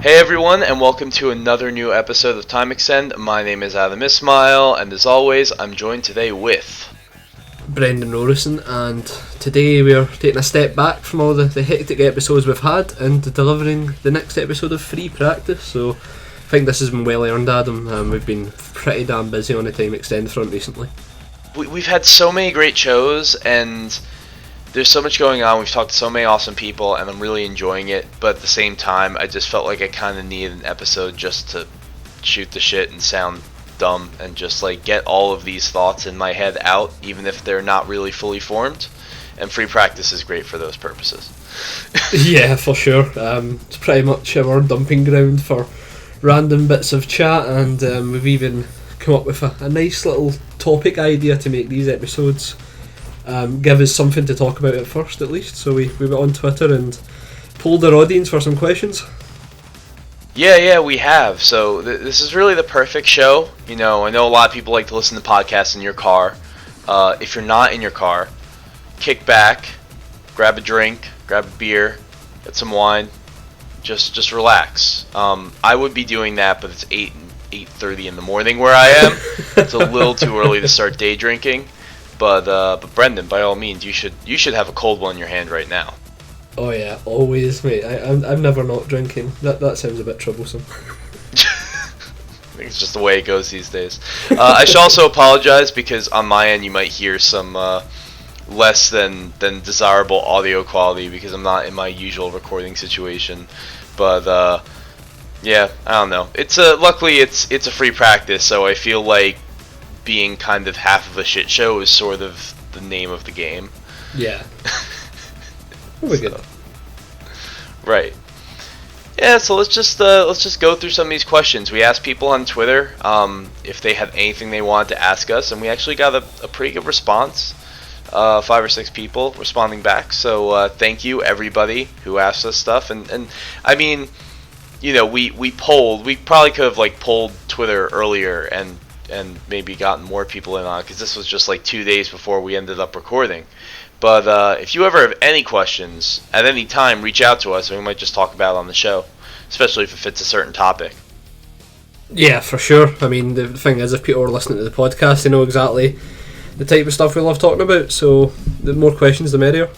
Hey everyone, and welcome to another new episode of Time Extend. My name is Adam Ismail, and as always, I'm joined today with Brendan Norrison, and today we are taking a step back from all the hectic episodes we've had and delivering the next episode of Free Practice. So I think this has been well earned, Adam. We've been pretty damn busy on the Time Extend front recently. We've had so many great shows, and there's so much going on. We've talked to so many awesome people, and I'm really enjoying it. But at the same time, I just felt like I kind of needed an episode just to shoot the shit and sound dumb and just like get all of these thoughts in my head out, even if they're not really fully formed. And Free Practice is great for those purposes. Yeah, for sure. It's pretty much our dumping ground for random bits of chat, and we've even come up with a nice little topic idea to make these episodes give us something to talk about at first, at least. So we went on Twitter and polled our audience for some questions. Yeah, we have. So this is really the perfect show. You know, I know a lot of people like to listen to podcasts in your car. If you're not in your car, kick back, grab a drink, grab a beer, get some wine, just relax. I would be doing that, but it's 8:30 in the morning where I am. It's a little too early to start day drinking. But Brendan, by all means, you should have a cold one in your hand right now. Oh yeah, always, mate. I'm never not drinking. That sounds a bit troublesome. I think it's just the way it goes these days. I should also apologize because on my end you might hear some less than desirable audio quality because I'm not in my usual recording situation. But yeah, I don't know. Luckily it's a free practice, so I feel like being kind of half of a shit show is sort of the name of the game. Yeah. We're good. Right. Yeah, so let's just go through some of these questions. We asked people on Twitter if they had anything they wanted to ask us, and we actually got a pretty good response. 5 or 6 people responding back. So thank you everybody who asked us stuff. And I mean, you know, we polled. We probably could have like polled Twitter earlier and maybe gotten more people in on it because this was just like 2 days before we ended up recording. But if you ever have any questions at any time, reach out to us and we might just talk about it on the show, especially if it fits a certain topic. Yeah, for sure. I mean, the thing is, if people are listening to the podcast, they know exactly the type of stuff we love talking about, so the more questions, the merrier.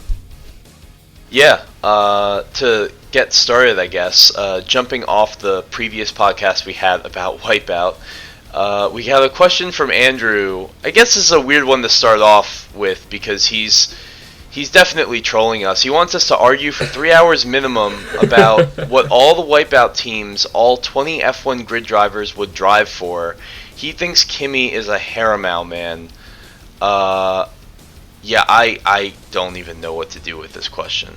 Yeah, to get started, I guess, jumping off the previous podcast we had about Wipeout, we have a question from Andrew. I guess this is a weird one to start off with because he's definitely trolling us. He wants us to argue for 3 hours minimum about what all the Wipeout teams, all 20 F1 grid drivers would drive for. He thinks Kimi is a Haramau man. Yeah, I don't even know what to do with this question.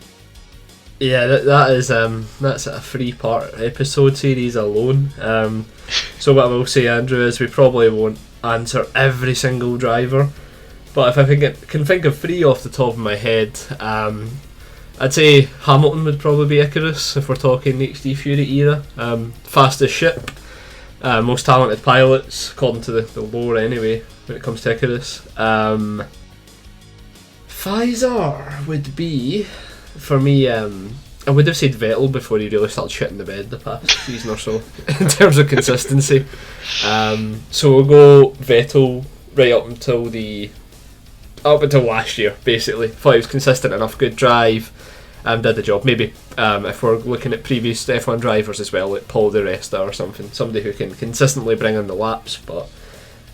Yeah, that's a 3-part episode series alone. So what I will say, Andrew, is we probably won't answer every single driver, but if I can think of 3 off the top of my head, I'd say Hamilton would probably be Icarus if we're talking HD Fury era. Fastest ship, most talented pilots according to the lore anyway when it comes to Icarus. Faisal would be, for me, I would have said Vettel before he really started shitting the bed the past season or so in terms of consistency. So we'll go Vettel right up until last year, basically. Thought he was consistent enough, good drive, did the job. Maybe if we're looking at previous F1 drivers as well, like Paul Di Resta or something, somebody who can consistently bring in the laps, but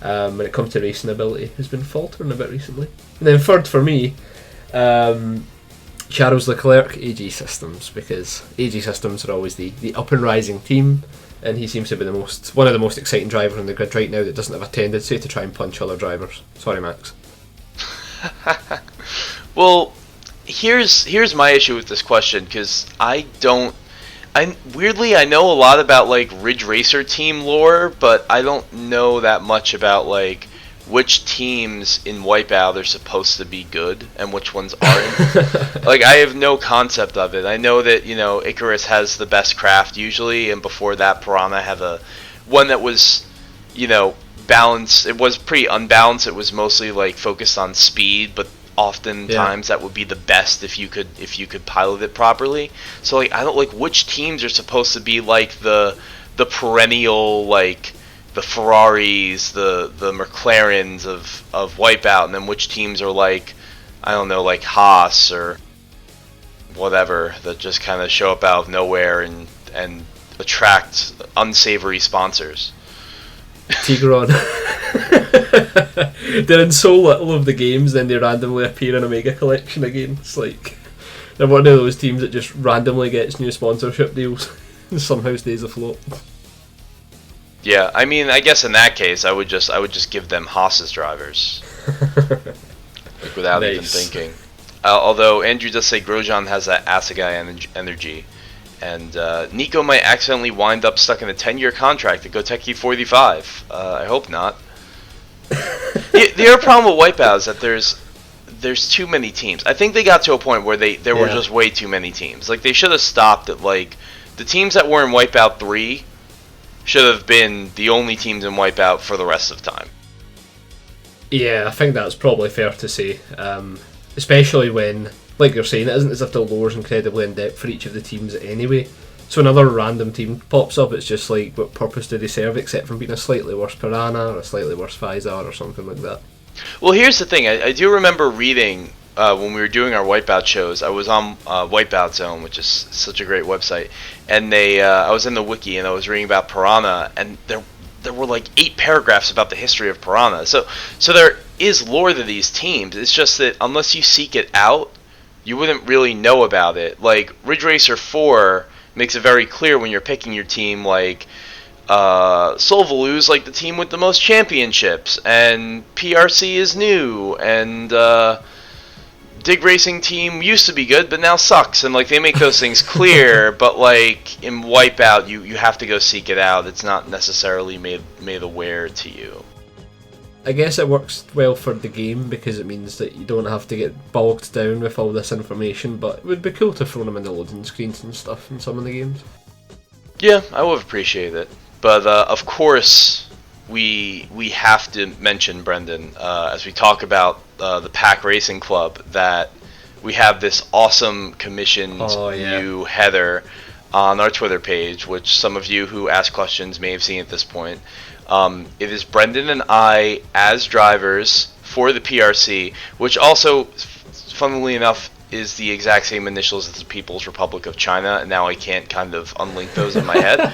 when it comes to racing ability, has been faltering a bit recently. And then third for me, Charles Leclerc, AG Systems, because AG Systems are always the up and rising team, and he seems to be one of the most exciting drivers on the grid right now that doesn't have a tendency to try and punch other drivers. Sorry, Max. Well, here's my issue with this question, because weirdly I know a lot about like Ridge Racer team lore, but I don't know that much about like which teams in Wipeout are supposed to be good and which ones aren't. Like, I have no concept of it. I know that, you know, Icarus has the best craft usually, and before that Piranha had one that was, you know, balanced. It was pretty unbalanced. It was mostly like focused on speed, but oftentimes that would be the best if you could pilot it properly. So like I don't like which teams are supposed to be like the perennial, like the Ferraris, the McLarens of Wipeout, and then which teams are like, I don't know, like Haas or whatever, that just kind of show up out of nowhere and attract unsavory sponsors. Tigron. They're in so little of the games, then they randomly appear in a Mega Collection again. It's like they're one of those teams that just randomly gets new sponsorship deals and somehow stays afloat. Yeah, I mean, I guess in that case, I would just give them Haas's drivers, like without even thinking. Although Andrew does say Grosjean has that Assegai energy, and Nico might accidentally wind up stuck in a 10-year contract at Goteki 45. I hope not. The other problem with Wipeout is that there's too many teams. I think they got to a point where there were just way too many teams. Like they should have stopped at like the teams that were in Wipeout 3 should have been the only teams in Wipeout for the rest of time. Yeah, I think that's probably fair to say. Especially when, like you're saying, it isn't as if the lore's incredibly in depth for each of the teams anyway. So another random team pops up, it's just like, what purpose do they serve except for being a slightly worse Piranha or a slightly worse Faizar or something like that? Well, here's the thing. I do remember reading when we were doing our Wipeout shows. I was on Wipeout Zone, which is such a great website, and I was in the wiki and I was reading about Piranha, and there were like 8 paragraphs about the history of Piranha. So there is lore to these teams. It's just that unless you seek it out, you wouldn't really know about it. Like Ridge Racer 4 makes it very clear when you're picking your team, like Solvalu's like the team with the most championships, and PRC is new, and Dig Racing team used to be good but now sucks, and like they make those things clear. But like in Wipeout, you have to go seek it out. It's not necessarily made aware to you. I guess it works well for the game because it means that you don't have to get bogged down with all this information, but it would be cool to throw them in the loading screens and stuff in some of the games. Yeah, I would appreciate it. But of course, we have to mention, Brendan, as we talk about the Pack Racing Club, that we have this awesome commissioned new header on our Twitter page, which some of you who ask questions may have seen at this point. It is Brendan and I as drivers for the PRC, which also, funnily enough, is the exact same initials as the People's Republic of China, and now I can't kind of unlink those in my head.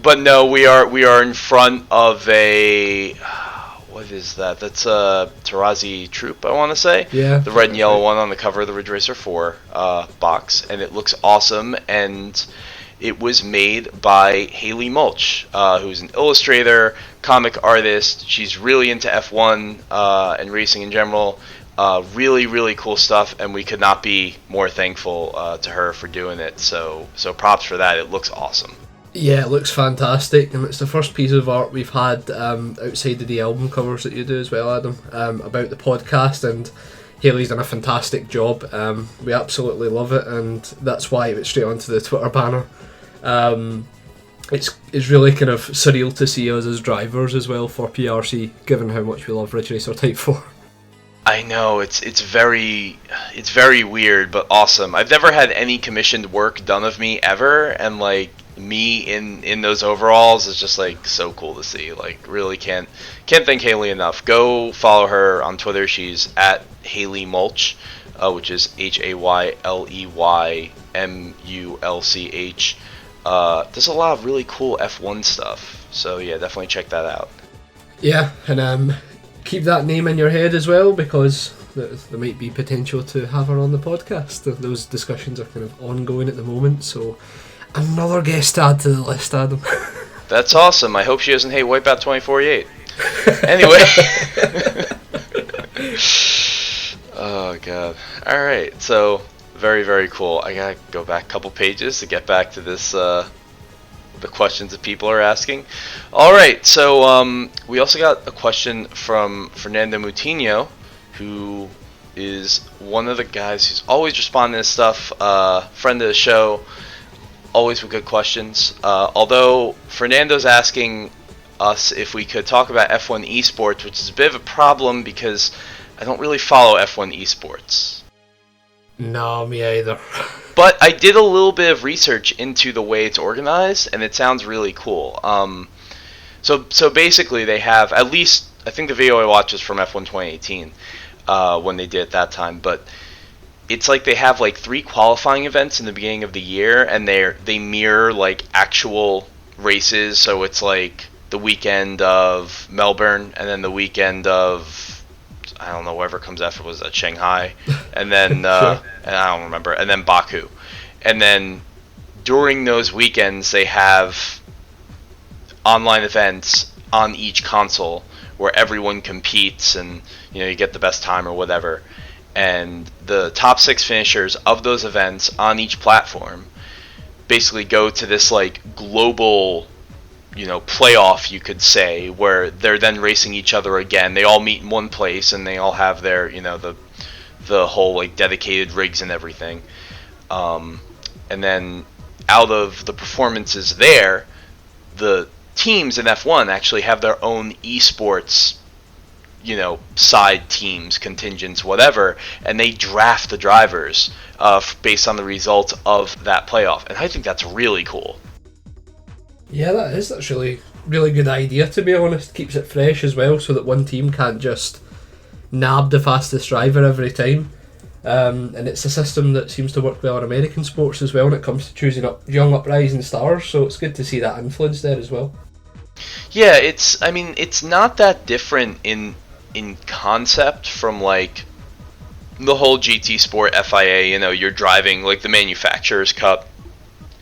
But no, we are in front of a... What is that? That's a Tarazi Troop, I want to say. Yeah. The red and yellow one on the cover of the Ridge Racer 4 box, and it looks awesome, and it was made by Haley Mulch, who's an illustrator, comic artist. She's really into F1 and racing in general. Really, really cool stuff, and we could not be more thankful to her for doing it. So props for that. It looks awesome. Yeah, it looks fantastic, and it's the first piece of art we've had outside of the album covers that you do as well, Adam, about the podcast, and Haley's done a fantastic job. We absolutely love it, and that's why it's straight onto the Twitter banner. It's really kind of surreal to see us as drivers as well for PRC, given how much we love Ridge Racer Type 4. I know, it's very weird but awesome. I've never had any commissioned work done of me ever, and like me in those overalls is just like so cool to see. Like really can't thank Haley enough. Go follow her on Twitter. She's at Haley Mulch, which is HAYLEYMULCH. There's a lot of really cool F1 stuff, so yeah, definitely check that out. Yeah, and keep that name in your head as well, because there might be potential to have her on the podcast. Those discussions are kind of ongoing at the moment, so another guest to add to the list, Adam. That's awesome. I hope she doesn't hate Wipeout 2048. Anyway. Oh god. Alright, so very, very cool. I gotta go back a couple pages to get back to this the questions that people are asking. Alright, so we also got a question from Fernando Moutinho, who is one of the guys who's always responding to stuff, friend of the show, always with good questions. Although Fernando's asking us if we could talk about F1 esports, which is a bit of a problem because I don't really follow F1 esports. No, me either. But I did a little bit of research into the way it's organized, and it sounds really cool. So basically, they have at least, I think the video I watched was from F1 2018 when they did it that time. But it's like they have like 3 qualifying events in the beginning of the year, and they mirror like actual races. So it's like the weekend of Melbourne, and then the weekend of, I don't know, whatever comes after, was that Shanghai, and then Sure. and I don't remember, and then Baku, and then during those weekends they have online events on each console where everyone competes, and you get the best time or whatever, and the top 6 finishers of those events on each platform basically go to this like global playoff, you could say, where they're then racing each other again. They all meet in one place, and they all have their, the whole like dedicated rigs and everything. And then out of the performances there, the teams in F1 actually have their own esports, side teams, contingents, whatever, and they draft the drivers based on the results of that playoff. And I think that's really cool. Yeah, that's really good idea, to be honest. Keeps it fresh as well, so that one team can't just nab the fastest driver every time. And it's a system that seems to work well in American sports as well when it comes to choosing up young uprising stars, so it's good to see that influence there as well. Yeah, it's not that different in concept from like the whole GT Sport FIA. You're driving like the Manufacturers Cup.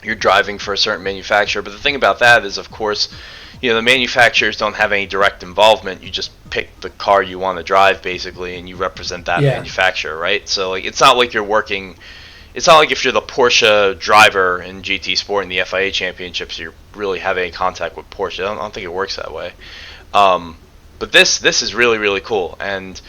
You're driving for a certain manufacturer, but the thing about that is, of course, the manufacturers don't have any direct involvement. You just pick the car you want to drive, basically, and you represent that manufacturer, right? So like, it's not like you're working. It's not like if you're the Porsche driver in GT Sport in the FIA Championships, you really have any contact with Porsche. I don't think it works that way. But this is really, really cool, and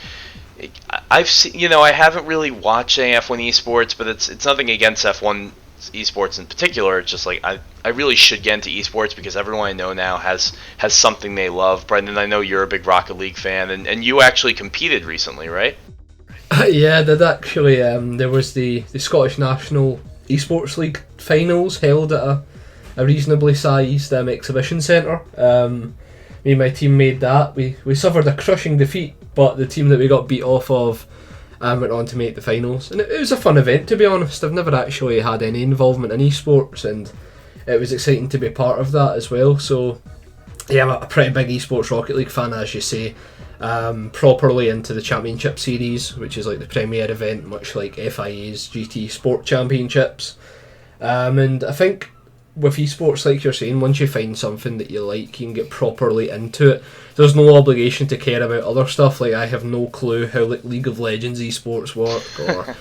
I've seen, I haven't really watched any F1 esports, but it's nothing against F1 esports in particular. It's just like I really should get into esports because everyone I know now has something they love. Brendan, I know you're a big Rocket League fan, and you actually competed recently, right? Yeah, I did actually. There was the Scottish National Esports League finals held at a reasonably sized exhibition centre. Me and my team made that. We suffered a crushing defeat, but the team that we got beat off of went on to make the finals, and it was a fun event, to be honest. I've never actually had any involvement in esports, and it was exciting to be part of that as well. So yeah, I'm a pretty big esports Rocket League fan, as you say. Properly into the Championship Series, which is like the premier event, much like FIA's GT Sport Championships. And I think with esports, like you're saying, once you find something that you like, you can get properly into it. There's no obligation to care about other stuff. Like, I have no clue how like League of Legends esports work, or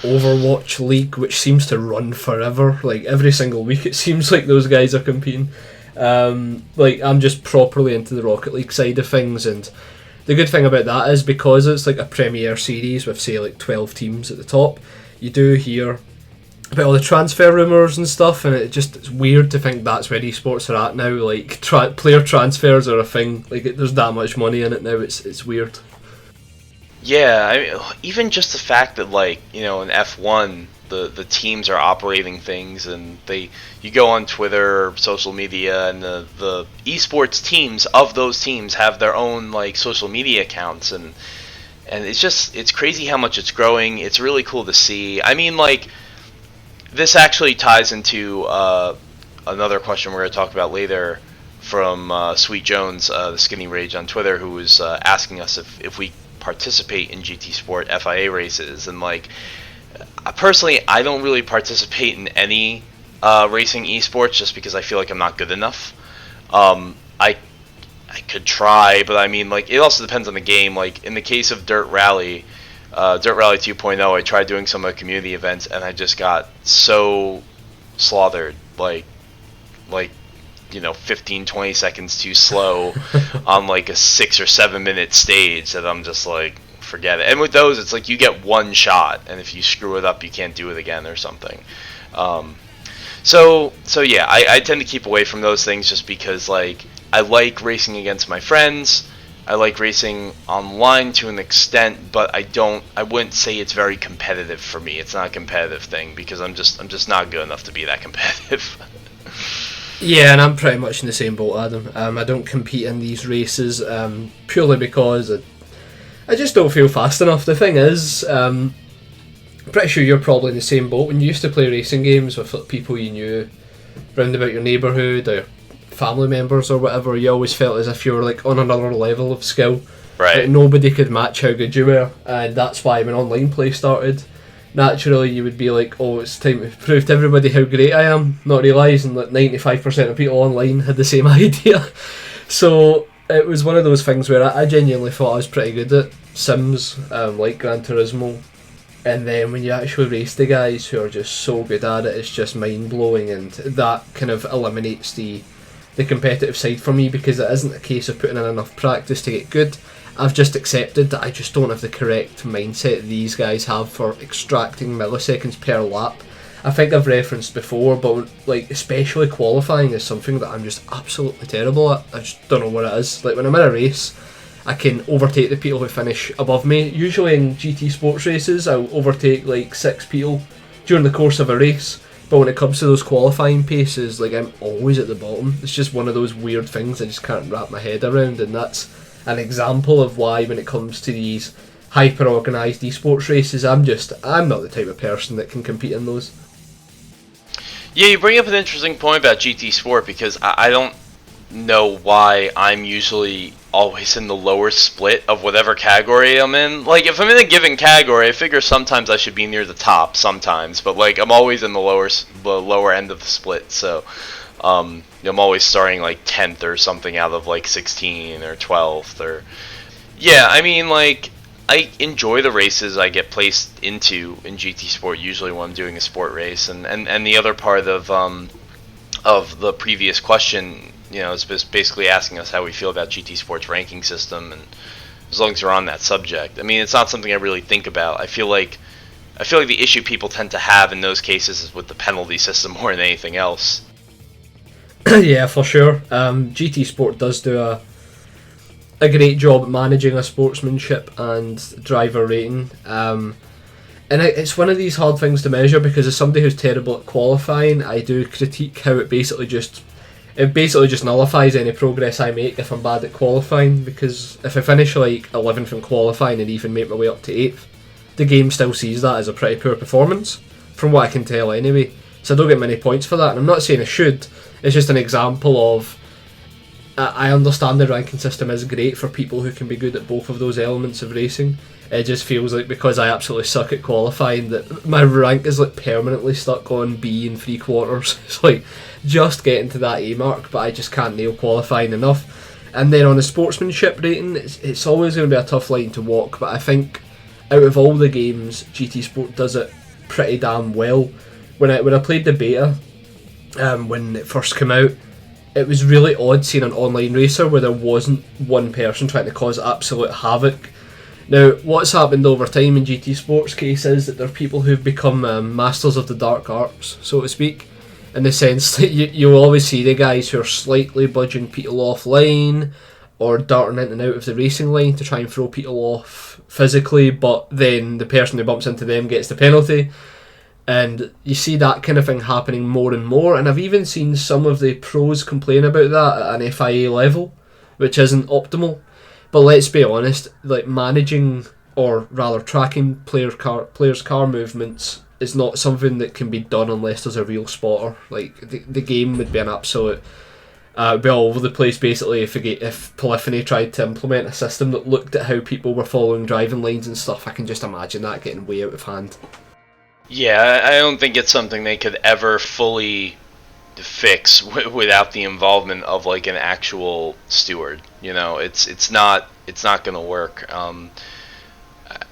Overwatch League, which seems to run forever. Like, every single week it seems like those guys are competing. Like, I'm just properly into the Rocket League side of things, and the good thing about that is because it's like a premier series with, say, like 12 teams at the top, you do hear about all the transfer rumours and stuff, and it's weird to think that's where esports are at now. Like, player transfers are a thing. Like, there's that much money in it now. It's weird. Yeah, I mean, even just the fact that, like, in F1, the teams are operating things, and you go on Twitter or social media, and the esports teams of those teams have their own like social media accounts, and it's crazy how much it's growing. It's really cool to see. I mean, like, this actually ties into another question we're going to talk about later from Sweet Jones, the Skinny Rage on Twitter, who was asking us if we participate in GT Sport FIA races. And like, personally, I don't really participate in any racing esports just because I feel like I'm not good enough. I could try, but I mean, like, it also depends on the game. Like, in the case of Dirt Rally 2.0, I tried doing some of the community events, and I just got so slaughtered, like 15-20 seconds too slow on like a 6 or 7 minute stage, that I'm just like, forget it. And with those, it's like you get one shot, and if you screw it up, you can't do it again or something. So yeah, I tend to keep away from those things just because, like, I like racing against my friends. I like racing online to an extent, but I wouldn't say it's very competitive for me. It's not a competitive thing because I'm just not good enough to be that competitive. Yeah, and I'm pretty much in the same boat, Adam. I don't compete in these races purely because I just don't feel fast enough. The thing is, I'm pretty sure you're probably in the same boat. When you used to play racing games with like, people you knew round about your neighbourhood or family members or whatever, you always felt as if you were like on another level of skill. Right. Like, nobody could match how good you were, and that's why when online play started, naturally you would be like, oh, it's time to prove to everybody how great I am, not realising that 95% of people online had the same idea. So it was one of those things where I genuinely thought I was pretty good at Sims, like Gran Turismo, and then when you actually race the guys who are just so good at it, it's just mind-blowing, and that kind of eliminates the competitive side for me, because it isn't a case of putting in enough practice to get good. I've just accepted that I just don't have the correct mindset these guys have for extracting milliseconds per lap. I think I've referenced before, but like especially qualifying is something that I'm just absolutely terrible at. I just don't know what it is. Like when I'm in a race, I can overtake the people who finish above me. Usually in GT Sports races, I'll overtake like 6 people during the course of a race. But when it comes to those qualifying paces, like I'm always at the bottom. It's just one of those weird things I just can't wrap my head around, and that's an example of why when it comes to these hyper organised esports races, I'm not the type of person that can compete in those. Yeah, you bring up an interesting point about GT Sport, because I don't know why I'm usually always in the lower split of whatever category I'm in. Like, if I'm in a given category, I figure sometimes I should be near the top sometimes, but like I'm always in the lower end of the split. So I'm always starting like 10th or something out of like 16 or 12th. Or yeah, I mean, like, I enjoy the races I get placed into in GT Sport usually when I'm doing a sport race. And the other part of the previous question, is basically asking us how we feel about GT Sports ranking system, and as long as you're on that subject, I mean, it's not something I really think about. I feel like the issue people tend to have in those cases is with the penalty system more than anything else. Yeah, for sure. GT Sport does do a great job at managing a sportsmanship and driver rating. And it's one of these hard things to measure, because as somebody who's terrible at qualifying, I do critique how it basically just nullifies any progress I make if I'm bad at qualifying, because if I finish like 11th in qualifying and even make my way up to 8th, the game still sees that as a pretty poor performance, from what I can tell anyway. So I don't get many points for that, and I'm not saying I should, it's just an example of I understand the ranking system is great for people who can be good at both of those elements of racing. It just feels like because I absolutely suck at qualifying that my rank is like permanently stuck on B and 3/4. It's like just getting to that A mark, but I just can't nail qualifying enough. And then on the sportsmanship rating, it's always going to be a tough line to walk, but I think out of all the games, GT Sport does it pretty damn well. When I played the beta, when it first came out, it was really odd seeing an online racer where there wasn't one person trying to cause absolute havoc. Now, what's happened over time in GT Sports case is that there are people who've become masters of the dark arts, so to speak, in the sense that you'll always see the guys who are slightly budging people offline or darting in and out of the racing line to try and throw people off physically, but then the person who bumps into them gets the penalty. And you see that kind of thing happening more and more, and I've even seen some of the pros complain about that at an FIA level, which isn't optimal. But let's be honest, like managing, or rather tracking players' car movements is not something that can be done unless there's a real spotter. Like the game would be an absolute be all over the place basically if Polyphony tried to implement a system that looked at how people were following driving lines and stuff. I can just imagine that getting way out of hand. Yeah, I don't think it's something they could ever fully fix without the involvement of like an actual steward. It's not going to work.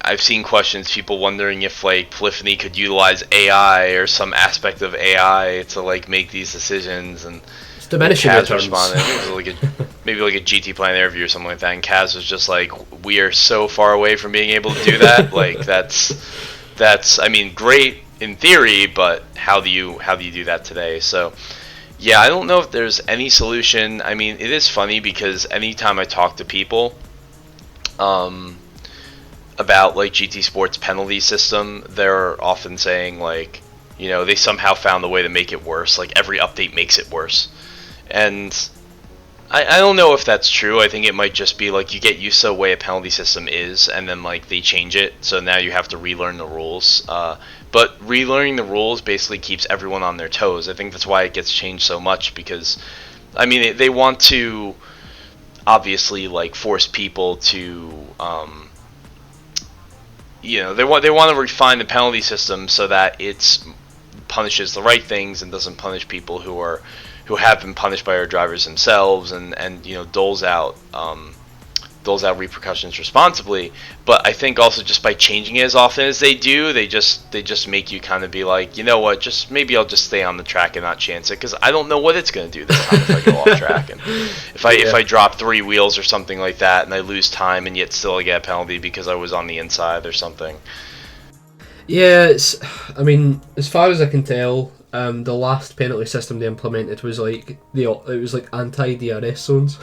I've seen questions, people wondering if like Polyphony could utilize AI or some aspect of AI to like make these decisions, and it's diminishing Kaz returns. Responded, it was like maybe like a GT Planet interview or something like that, and Kaz was just like, "We are so far away from being able to do that." Like that's I mean, great in theory, but how do you do that today? So yeah, I don't know if there's any solution. I mean, it is funny because anytime I talk to people about like GT Sports penalty system, they're often saying like, they somehow found a way to make it worse. Like every update makes it worse, and I don't know if that's true. I think it might just be like you get used to the way a penalty system is, and then like they change it, so now you have to relearn the rules. But relearning the rules basically keeps everyone on their toes. I think that's why it gets changed so much, because I mean they want to obviously like force people to they want to refine the penalty system so that it punishes the right things and doesn't punish people who have been punished by our drivers themselves, and doles out repercussions responsibly. But I think also just by changing it as often as they do, they just make you kind of be like, you know what, just maybe I'll just stay on the track and not chance it, because I don't know what it's going to do this time if I go off track, and if I drop 3 wheels or something like that and I lose time and yet still I get a penalty because I was on the inside or something. Yeah, I mean, as far as I can tell, the last penalty system they implemented was like anti-DRS zones.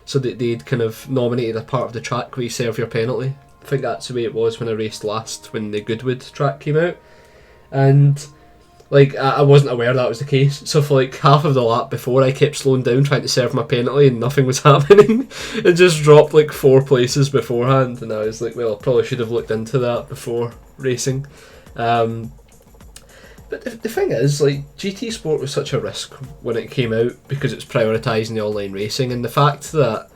So that they'd kind of nominated a part of the track where you serve your penalty. I think that's the way it was when I raced last, when the Goodwood track came out. And like I wasn't aware that was the case. So for like half of the lap before, I kept slowing down trying to serve my penalty and nothing was happening. It just dropped like 4 places beforehand, and I was like, well, I probably should have looked into that before racing. But the thing is, like, GT Sport was such a risk when it came out because it's prioritising the online racing, and the fact that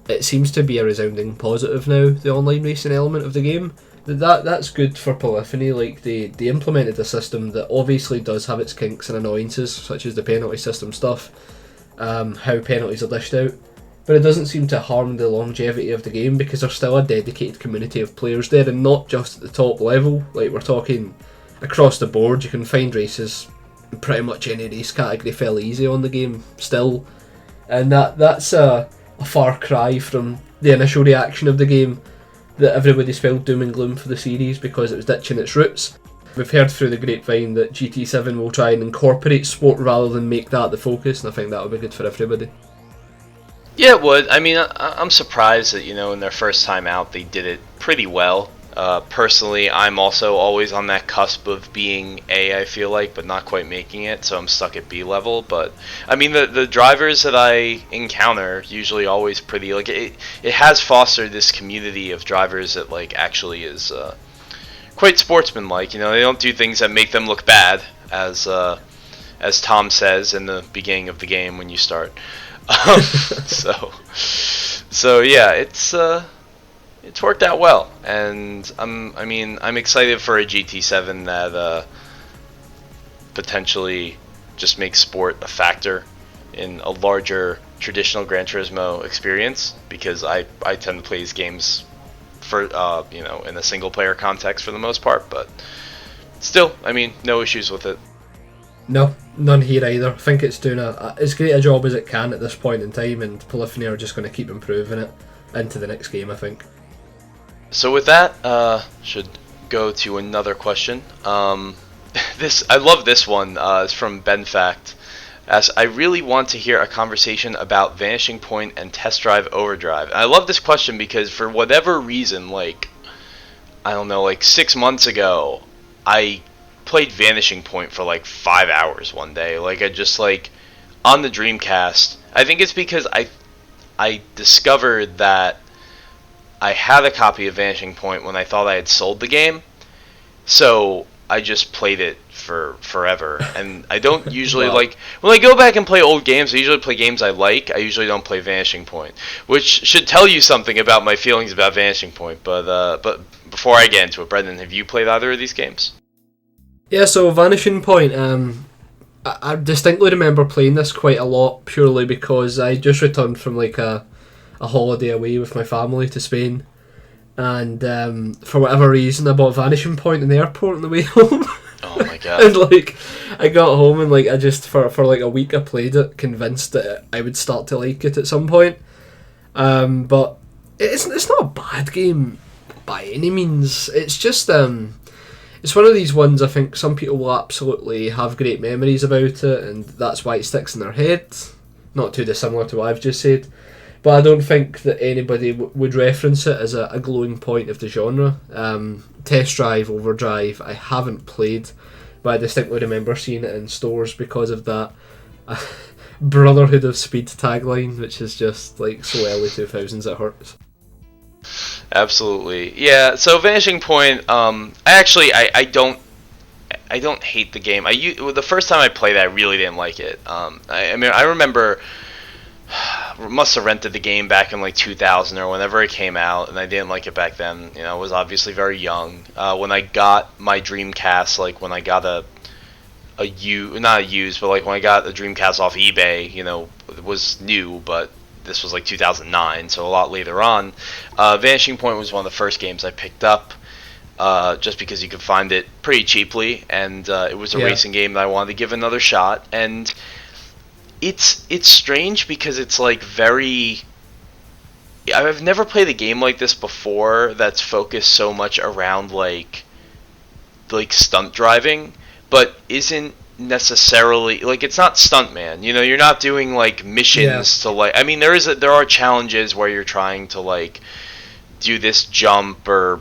it seems to be a resounding positive now, the online racing element of the game, that's good for Polyphony. Like, they implemented a system that obviously does have its kinks and annoyances, such as the penalty system stuff, how penalties are dished out, but it doesn't seem to harm the longevity of the game because there's still a dedicated community of players there, and not just at the top level. Like, we're talking across the board. You can find races in pretty much any race category fairly easy on the game still, and that's a far cry from the initial reaction of the game that everybody spelled doom and gloom for the series because it was ditching its roots. We've heard through the grapevine that GT7 will try and incorporate sport rather than make that the focus, and I think that would be good for everybody. Yeah, it would. I mean, I'm surprised that in their first time out they did it pretty well. Personally, I'm also always on that cusp of being A, I feel like, but not quite making it, so I'm stuck at B level. But I mean, the drivers that I encounter usually always pretty, like, it has fostered this community of drivers that like actually is quite sportsmanlike. They don't do things that make them look bad, as Tom says in the beginning of the game when you start. So yeah, it's worked out well, and I'm excited for a GT7 that potentially just makes sport a factor in a larger traditional Gran Turismo experience, because I tend to play these games for in a single player context for the most part, but still, I mean, no issues with it. No, none here either. I think it's doing as great a job as it can at this point in time, and Polyphony are just going to keep improving it into the next game, I think. So with that, should go to another question. I love this one. It's from BenFact. As I really want to hear a conversation about Vanishing Point and Test Drive Overdrive. And I love this question because for whatever reason, like, I don't know, like 6 months ago, I played Vanishing Point for like 5 hours one day. Like, I just, like, on the Dreamcast. I think it's because I discovered that I had a copy of Vanishing Point when I thought I had sold the game, so I just played it for forever. And I don't usually Wow. like, when I go back and play old games, I usually play games I like. I usually don't play Vanishing Point, which should tell you something about my feelings about Vanishing Point. But before I get into it, Brendan, have you played either of these games? Yeah, so Vanishing Point, I distinctly remember playing this quite a lot purely because I just returned from like a holiday away with my family to Spain, and for whatever reason I bought Vanishing Point in the airport on the way home. Oh my god. And like I got home and like I just for like a week I played it, convinced that I would start to like it at some point. But it's not a bad game by any means. It's just it's one of these ones I think some people will absolutely have great memories about it, and that's why it sticks in their head. Not too dissimilar to what I've just said. but I don't think that anybody would reference it as a glowing point of the genre. Test Drive, Overdrive, I haven't played, but I distinctly remember seeing it in stores because of that Brotherhood of Speed tagline, which is just like so early 2000s it hurts. Absolutely, yeah. So Vanishing Point, I don't hate the game. The first time I played it, I really didn't like it. I mean, I remember must have rented the game back in like 2000 or whenever it came out, and I didn't like it back then. I was obviously very young. When I got my Dreamcast, like when I got not a used, but like when I got the Dreamcast off eBay, it was new, but this was like 2009, so a lot later on. Vanishing Point was one of the first games I picked up, just because you could find it pretty cheaply, and it was a racing game that I wanted to give another shot. And it's strange because it's like very... I've never played a game like this before that's focused so much around like stunt driving, but isn't necessarily like, it's not Stuntman. You're not doing like missions to like... I mean, there are challenges where you're trying to like do this jump or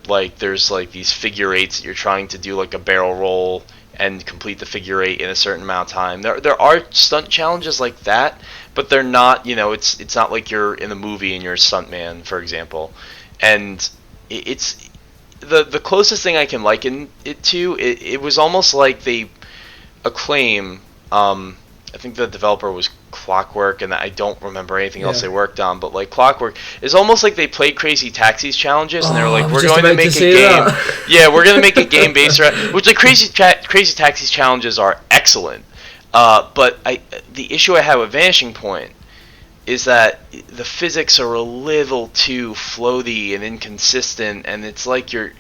like there's like these figure eights that you're trying to do like a barrel roll and complete the figure eight in a certain amount of time. There are stunt challenges like that, but they're not, it's not like you're in a movie and you're a stuntman, for example. And it's the closest thing I can liken it to, it was almost like Acclaim, I think the developer was Clockwork, and I don't remember anything else they worked on, but like Clockwork is almost like they played Crazy Taxi's challenges, and they were like, we're going to make a game. Yeah, we're going to make a game based around, which like Crazy Taxi's challenges are excellent. But the issue I have with Vanishing Point is that the physics are a little too floaty and inconsistent, and it's like you're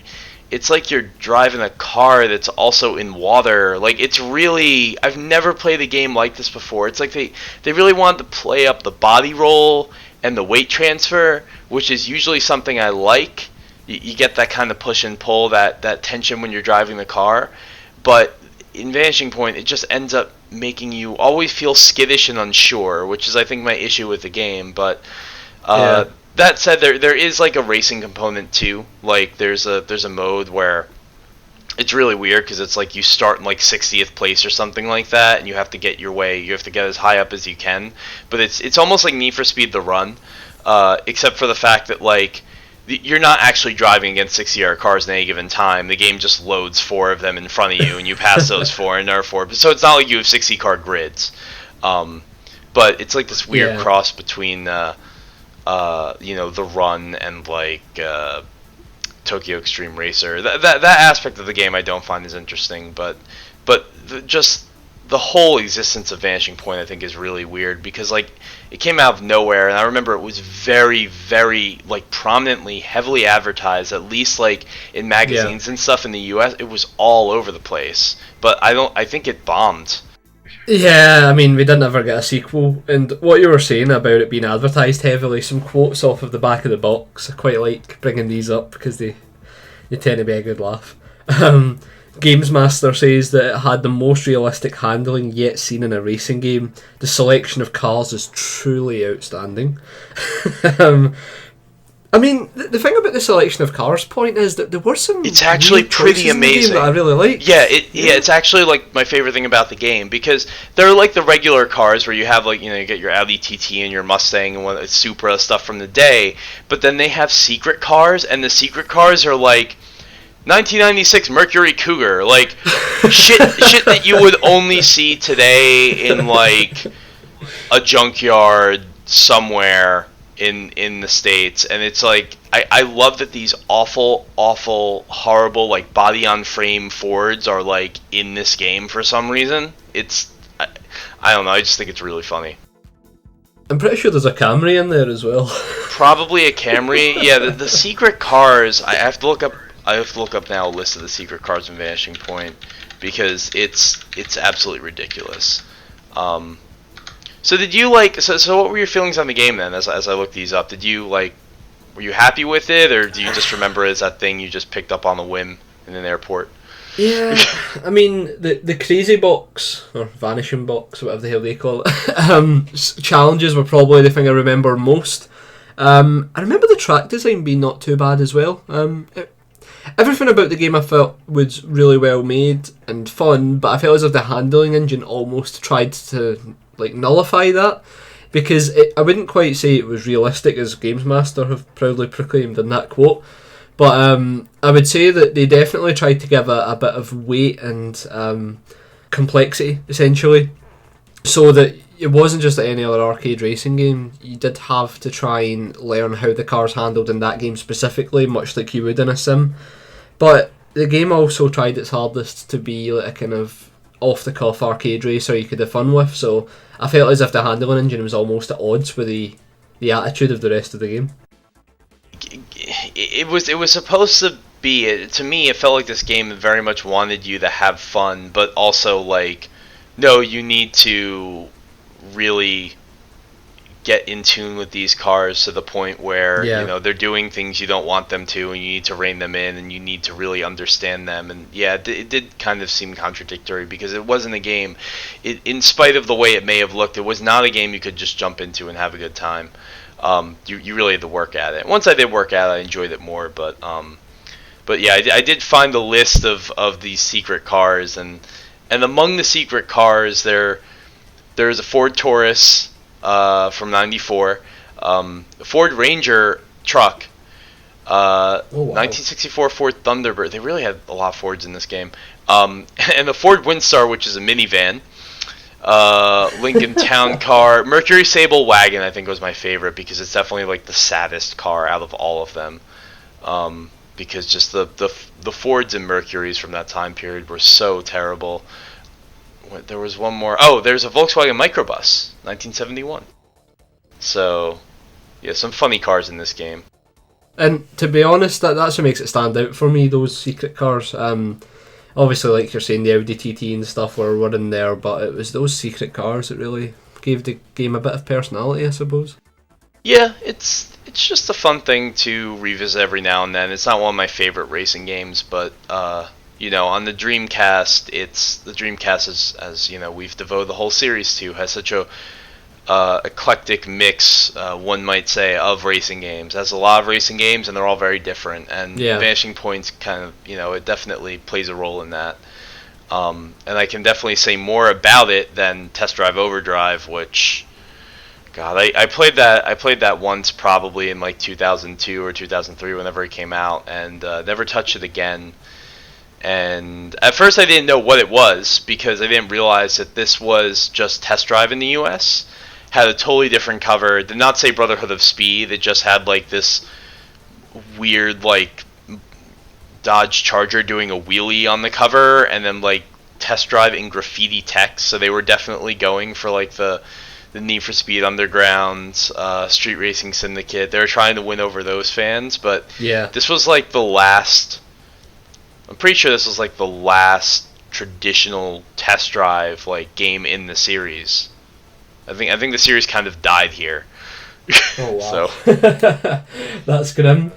driving a car that's also in water. Like, it's really... I've never played a game like this before. It's like they really wanted to play up the body roll and the weight transfer, which is usually something I like. You get that kind of push and pull, that tension when you're driving the car. But in Vanishing Point, it just ends up making you always feel skittish and unsure, which is, I think, my issue with the game. But... that said, there is like a racing component too. Like there's a mode where it's really weird because it's like you start in like 60th place or something like that, and you have to get your way. You have to get as high up as you can. But it's almost like Need for Speed The Run, except for the fact that like you're not actually driving against 60 cars in any given time. The game just loads 4 of them in front of you, and you pass those 4, and there are 4. So it's not like you have 60 car grids. But it's like this weird cross between The Run and like Tokyo Extreme Racer. That aspect of the game I don't find as interesting, but just the whole existence of Vanishing Point I think is really weird because like it came out of nowhere, and I remember it was very, very like prominently, heavily advertised, at least like in magazines and stuff in the US. It was all over the place, but I think it bombed. Yeah, I mean, we didn't ever get a sequel, and what you were saying about it being advertised heavily, some quotes off of the back of the box, I quite like bringing these up because they tend to be a good laugh. Games Master says that it had the most realistic handling yet seen in a racing game. The selection of cars is truly outstanding. I mean, the thing about the selection of cars point is that there were some... It's actually pretty amazing. That I really like. Yeah, it's actually like my favorite thing about the game because they're like the regular cars where you have like, you get your Audi TT and your Mustang and Supra stuff from the day, but then they have secret cars, and the secret cars are like 1996 Mercury Cougar, like shit that you would only see today in like a junkyard somewhere in the States. And it's like I love that these awful horrible like body on frame Fords are like in this game for some reason. I don't know, I just think it's really funny. I'm pretty sure there's a Camry in there as well. Probably a Camry. Yeah, the secret cars, I have to look up now a list of the secret cars in Vanishing Point because it's absolutely ridiculous. So did you like? So what were your feelings on the game then? As I looked these up, did you like? Were you happy with it, or do you just remember it as that thing you just picked up on the whim in an airport? Yeah, I mean the crazy box or vanishing box, whatever the hell they call it, challenges were probably the thing I remember most. I remember the track design being not too bad as well. Everything about the game I felt was really well made and fun, but I felt as if the handling engine almost tried to like nullify that, because I wouldn't quite say it was realistic, as Games Master have proudly proclaimed in that quote. But I would say that they definitely tried to give a bit of weight and complexity, essentially, so that it wasn't just like any other arcade racing game. You did have to try and learn how the cars handled in that game specifically, much like you would in a sim. But the game also tried its hardest to be like a kind of off-the-cuff arcade racer you could have fun with, so I felt as if the handling engine was almost at odds with the attitude of the rest of the game. It was supposed to be, to me it felt like this game very much wanted you to have fun, but also like, no, you need to really get in tune with these cars to the point where they're doing things you don't want them to, and you need to rein them in, and you need to really understand them. And yeah, it did kind of seem contradictory, because it wasn't a game, in spite of the way it may have looked, it was not a game you could just jump into and have a good time. You really had to work at it. Once I did work at it, I enjoyed it more. But yeah, I did find a list of these secret cars, and among the secret cars there's a Ford Taurus from '94, a Ford Ranger truck, Oh, wow. 1964 Ford Thunderbird. They really had a lot of Fords in this game, and the Ford Windstar, which is a minivan. Lincoln Town Car, Mercury Sable Wagon, I think was my favorite, because it's definitely like the saddest car out of all of them. Because just the Fords and Mercuries from that time period were so terrible. There was one more. Oh, there's a Volkswagen Microbus, 1971. So, yeah, some funny cars in this game. And to be honest, that's what makes it stand out for me, those secret cars. Obviously, like you're saying, the Audi TT and stuff were in there, but it was those secret cars that really gave the game a bit of personality, I suppose. Yeah, it's just a fun thing to revisit every now and then. It's not one of my favorite racing games, but on the Dreamcast, the Dreamcast, as you know, we've devoted the whole series to, has such a eclectic mix, one might say, of racing games. It has a lot of racing games, and they're all very different. And Vanishing Point's kind of, it definitely plays a role in that. And I can definitely say more about it than Test Drive Overdrive, which, God, I played that once, probably in like 2002 or 2003, whenever it came out, and never touched it again. And at first I didn't know what it was, because I didn't realize that this was just Test Drive in the US. Had a totally different cover. Did not say Brotherhood of Speed. It just had like this weird like Dodge Charger doing a wheelie on the cover, and then like Test Drive in graffiti text. So they were definitely going for like the Need for Speed Underground, Street Racing Syndicate. They were trying to win over those fans, but yeah, this was like the last. I'm pretty sure this was like the last traditional Test Drive like game in the series. I think the series kind of died here. Oh wow. So that's grim.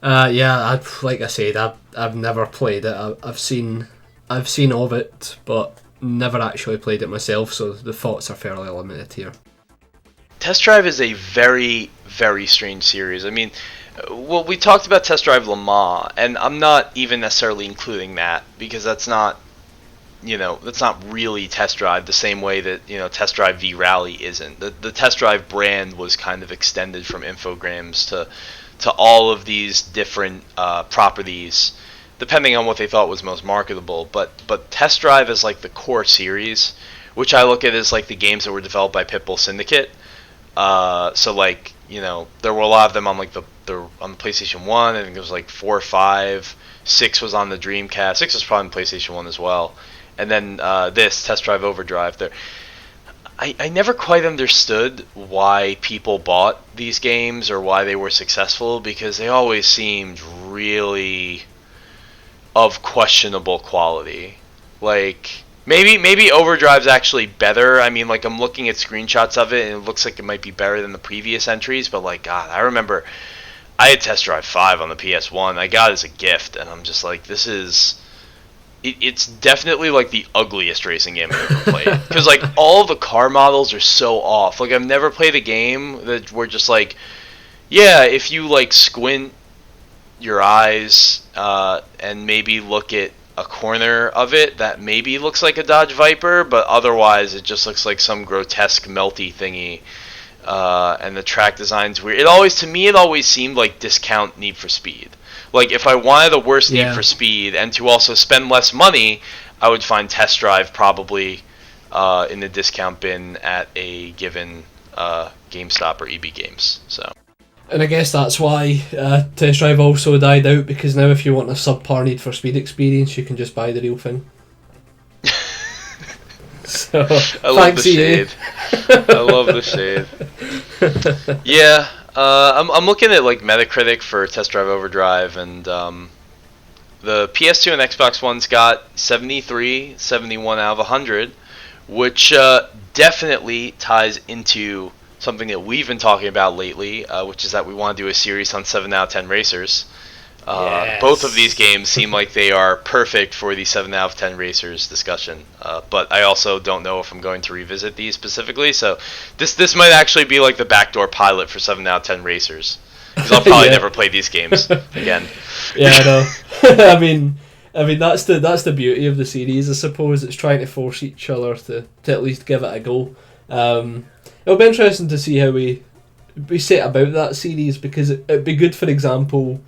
Yeah, like I said, I've never played it. I've seen of it, but never actually played it myself. So the thoughts are fairly limited here. Test Drive is a very, very strange series. I mean, well, we talked about Test Drive Le Mans, and I'm not even necessarily including that, because that's not really Test Drive the same way that, Test Drive V Rally isn't. The Test Drive brand was kind of extended from Infogrames to all of these different properties, depending on what they thought was most marketable. But Test Drive is like the core series, which I look at as like the games that were developed by Pitbull Syndicate. So like, there were a lot of them on like on the PlayStation 1. I think there was like 4 or 5. 6 was on the Dreamcast. 6 was probably on PlayStation 1 as well. And then this, Test Drive Overdrive. I never quite understood why people bought these games or why they were successful, because they always seemed really of questionable quality. Like, maybe Overdrive's actually better. I mean, like, I'm looking at screenshots of it, and it looks like it might be better than the previous entries, but, like, God, I remember I had Test Drive 5 on the PS1. I got it as a gift, and I'm just like, this is... It's definitely like the ugliest racing game I've ever played. Because like all the car models are so off. Like I've never played a game that were just like, yeah, if you like squint your eyes and maybe look at a corner of it that maybe looks like a Dodge Viper, but otherwise it just looks like some grotesque melty thingy. And the track design's weird. It always seemed like discount Need for Speed. Like, if I wanted a worse Need for Speed and to also spend less money, I would find Test Drive probably in the discount bin at a given GameStop or EB Games. So. And I guess that's why Test Drive also died out, because now if you want a subpar Need for Speed experience, you can just buy the real thing. So, I love the shade. I love the shade. Yeah. I'm looking at like Metacritic for Test Drive Overdrive, and the PS2 and Xbox One's got 73, 71 out of 100, which definitely ties into something that we've been talking about lately, which is that we want to do a series on 7 out of 10 racers. Yes. Both of these games seem like they are perfect for the 7 out of 10 racers discussion, but I also don't know if I'm going to revisit these specifically, so this might actually be like the backdoor pilot for 7 out of 10 racers, because I'll probably never play these games again. Yeah, I know. I mean that's the beauty of the series, I suppose. It's trying to force each other to at least give it a go. It'll be interesting to see how we set about that series, because it'd be good, for example,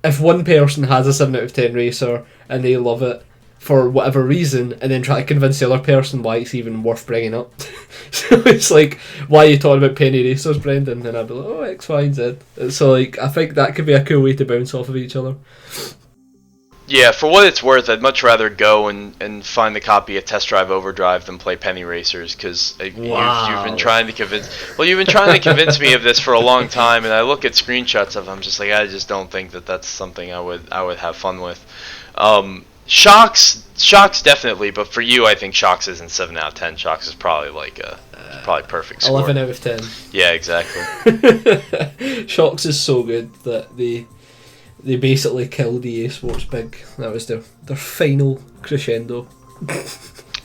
if one person has a 7 out of 10 racer and they love it for whatever reason, and then try to convince the other person why it's even worth bringing up. So it's like, why are you talking about penny racers, Brendan? And I'd be like, oh, X, Y, and Z. So like, I think that could be a cool way to bounce off of each other. Yeah, for what it's worth, I'd much rather go and find the copy of Test Drive Overdrive than play Penny Racers, because you've been trying to convince me of this for a long time, and I look at screenshots of them, just like, I just don't think that that's something I would have fun with. Shocks definitely, but for you, I think Shocks isn't 7 out of 10. Shocks is probably like probably perfect score. 11 out of 10. Yeah, exactly. Shocks is so good that they basically killed EA Sports Big. That was their final crescendo.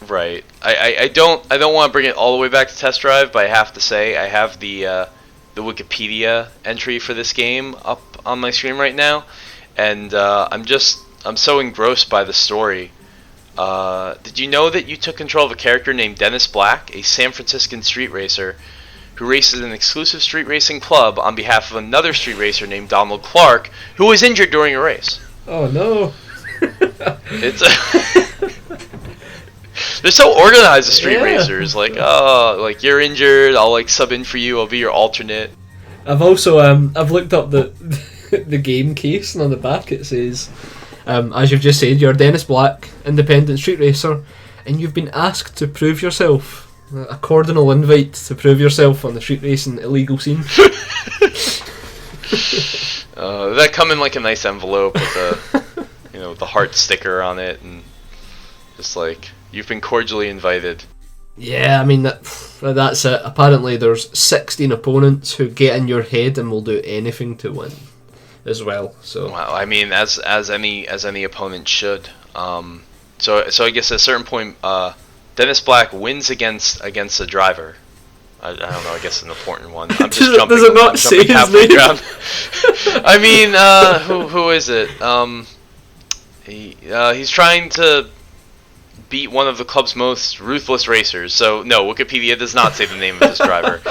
Right. I don't want to bring it all the way back to Test Drive, but I have to say I have the Wikipedia entry for this game up on my screen right now, and I'm so engrossed by the story. Did you know that you took control of a character named Dennis Black, a San Franciscan street racer who races an exclusive street racing club on behalf of another street racer named Donald Clark, who was injured during a race? Oh no. They're so organized, the street racers. Like, oh, like, you're injured, I'll like sub in for you, I'll be your alternate. I've also I've looked up the the game case, and on the back it says, as you've just said, you're Dennis Black, independent street racer, and you've been asked to prove yourself. A cardinal invite to prove yourself on the street racing illegal scene. That come in like a nice envelope with the heart sticker on it, and just like, you've been cordially invited. Yeah, I mean that's it. Apparently there's 16 opponents who get in your head and will do anything to win as well. So wow, I mean, as any opponent should. So I guess at a certain point, Dennis Black wins against the driver. I don't know. I guess an important one. I'm just jumping. Does it not say his name? I mean, who is it? He's trying to beat one of the club's most ruthless racers. So no, Wikipedia does not say the name of this driver.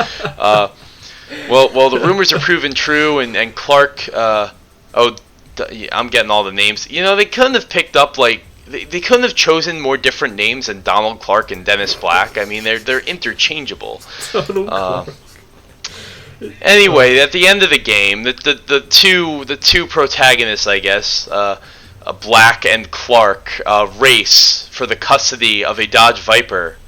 Well, the rumors are proven true, and Clark. I'm getting all the names. They couldn't have picked up like. They couldn't have chosen more different names than Donald Clark and Dennis Black. I mean, they're interchangeable. Anyway, at the end of the game, the two protagonists, I guess, Black and Clark, race for the custody of a Dodge Viper.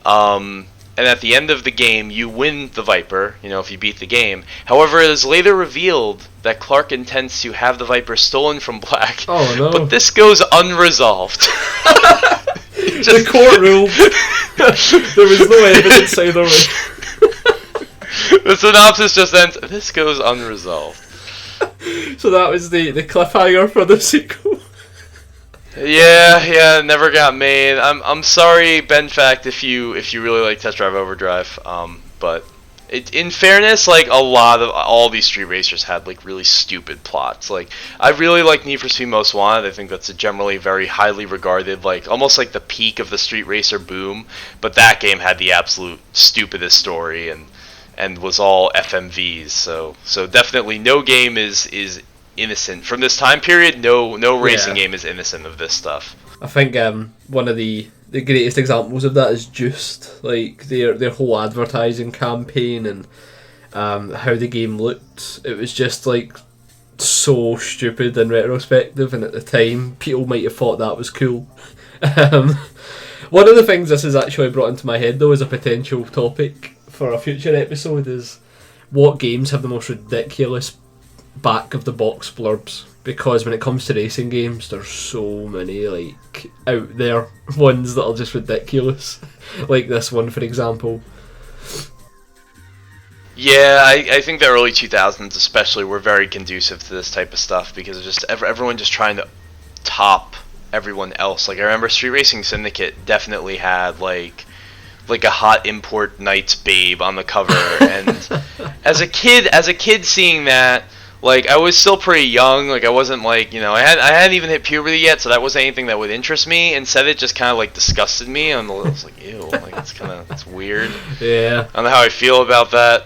And at the end of the game, you win the Viper, if you beat the game. However, it is later revealed that Clark intends to have the Viper stolen from Black. Oh, no. But this goes unresolved. The court ruled. There was no evidence either way. The synopsis just ends, this goes unresolved. So that was the cliffhanger for the sequel. Yeah, never got made. I'm sorry, Benfact, if you really like Test Drive Overdrive. But in fairness, like a lot of all these street racers had like really stupid plots. Like I really like Need for Speed Most Wanted. I think that's a generally very highly regarded, like almost like the peak of the street racer boom. But that game had the absolute stupidest story and was all FMVs. So definitely no game is innocent from this time period. No racing game is innocent of this stuff. I think one of the greatest examples of that is Juiced, like their whole advertising campaign and how the game looked. It was just like so stupid in retrospective, and at the time people might have thought that was cool. One of the things this has actually brought into my head though as a potential topic for a future episode is what games have the most ridiculous back of the box blurbs, because when it comes to racing games there's so many like out there ones that are just ridiculous. Like this one for example. Yeah, I think the early 2000s especially were very conducive to this type of stuff because it's just everyone just trying to top everyone else. Like I remember Street Racing Syndicate definitely had like a hot import Knights babe on the cover, and as a kid seeing that, like I was still pretty young, like I wasn't like, you know, I hadn't even hit puberty yet, so that wasn't anything that would interest me. Instead it just kind of like disgusted me, and I was like, ew, like it's weird. Yeah. I don't know how I feel about that.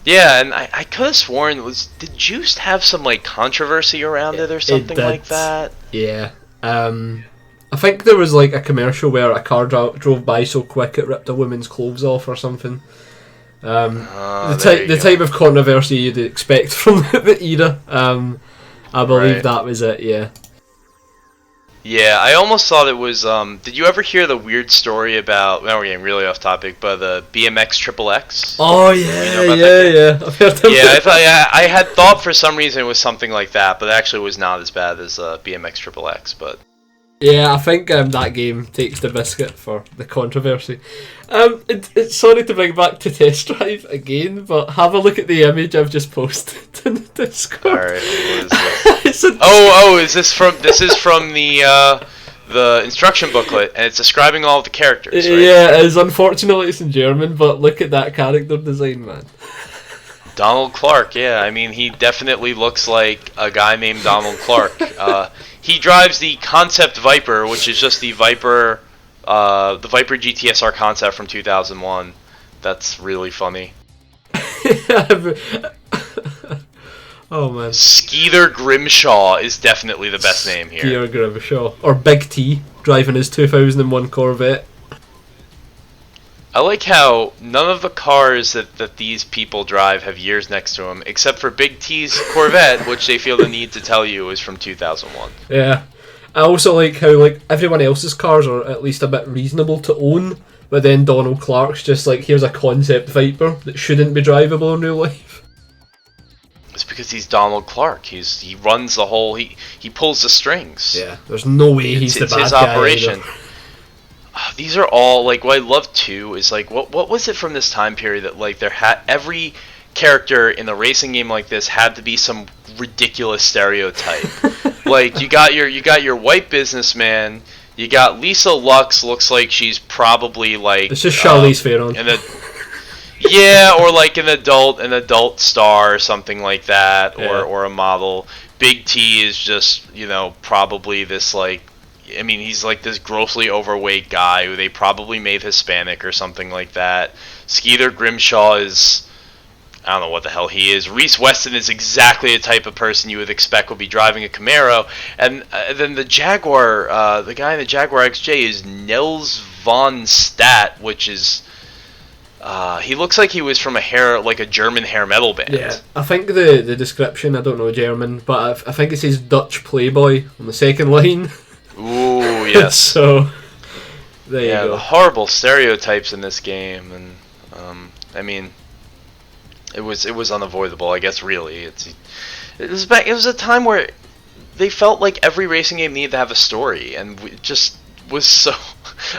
Yeah, and I could have sworn did Juiced have some like controversy around it or something like that? Yeah. I think there was like a commercial where a car drove by so quick it ripped a woman's clothes off or something. The type of controversy you'd expect from the era. I believe that was it. Yeah. Yeah, I almost thought it was. Did you ever hear the weird story about? Now we're getting really off topic, but the BMX Triple X. Oh yeah, yeah. I've heard of yeah, I had thought for some reason it was something like that, but it actually was not as bad as BMX Triple X. But yeah, I think that game takes the biscuit for the controversy. It's sorry to bring back to Test Drive again, but have a look at the image I've just posted in the Discord. Alright, what is this? This is from the instruction booklet, and it's describing all of the characters, right? Yeah, it is. Unfortunately it's in German, but look at that character design, man. Donald Clark, yeah, I mean, he definitely looks like a guy named Donald Clark. He drives the Concept Viper, which is just the Viper GTSR concept from 2001. That's really funny. Oh man. Skeeter Grimshaw is definitely the best name here. Skeeter Grimshaw. Or Big T, driving his 2001 Corvette. I like how none of the cars that these people drive have years next to them, except for Big T's Corvette, which they feel the need to tell you is from 2001. Yeah. I also like how like everyone else's cars are at least a bit reasonable to own, but then Donald Clark's just like, here's a concept Viper that shouldn't be drivable in real life. It's because he's Donald Clark. He runs the whole. He pulls the strings. Yeah. There's no way he's the bad guy. It's his operation. These are all like what I love too is like what was it from this time period that like every character in the racing game like this had to be some ridiculous stereotype. Like you got your white businessman, you got Lisa Lux, looks like she's probably like it's just Charlize Theron. Yeah, or like an adult star or something like that, or a model. Big T is just, you know, probably this like, I mean, he's like this grossly overweight guy who they probably made Hispanic or something like that. Skeeter Grimshaw is, I don't know what the hell he is. Reese Weston is exactly the type of person you would expect would be driving a Camaro. And then the Jaguar, the guy in the Jaguar XJ is Nels von Stat, which is, he looks like he was from a German hair metal band. Yeah, I think the description, I don't know German, but I think it says Dutch Playboy on the second line. Ooh, yes. So, there you go. The horrible stereotypes in this game, and I mean, it was unavoidable. I guess really, it was a time where they felt like every racing game needed to have a story, and it just was so.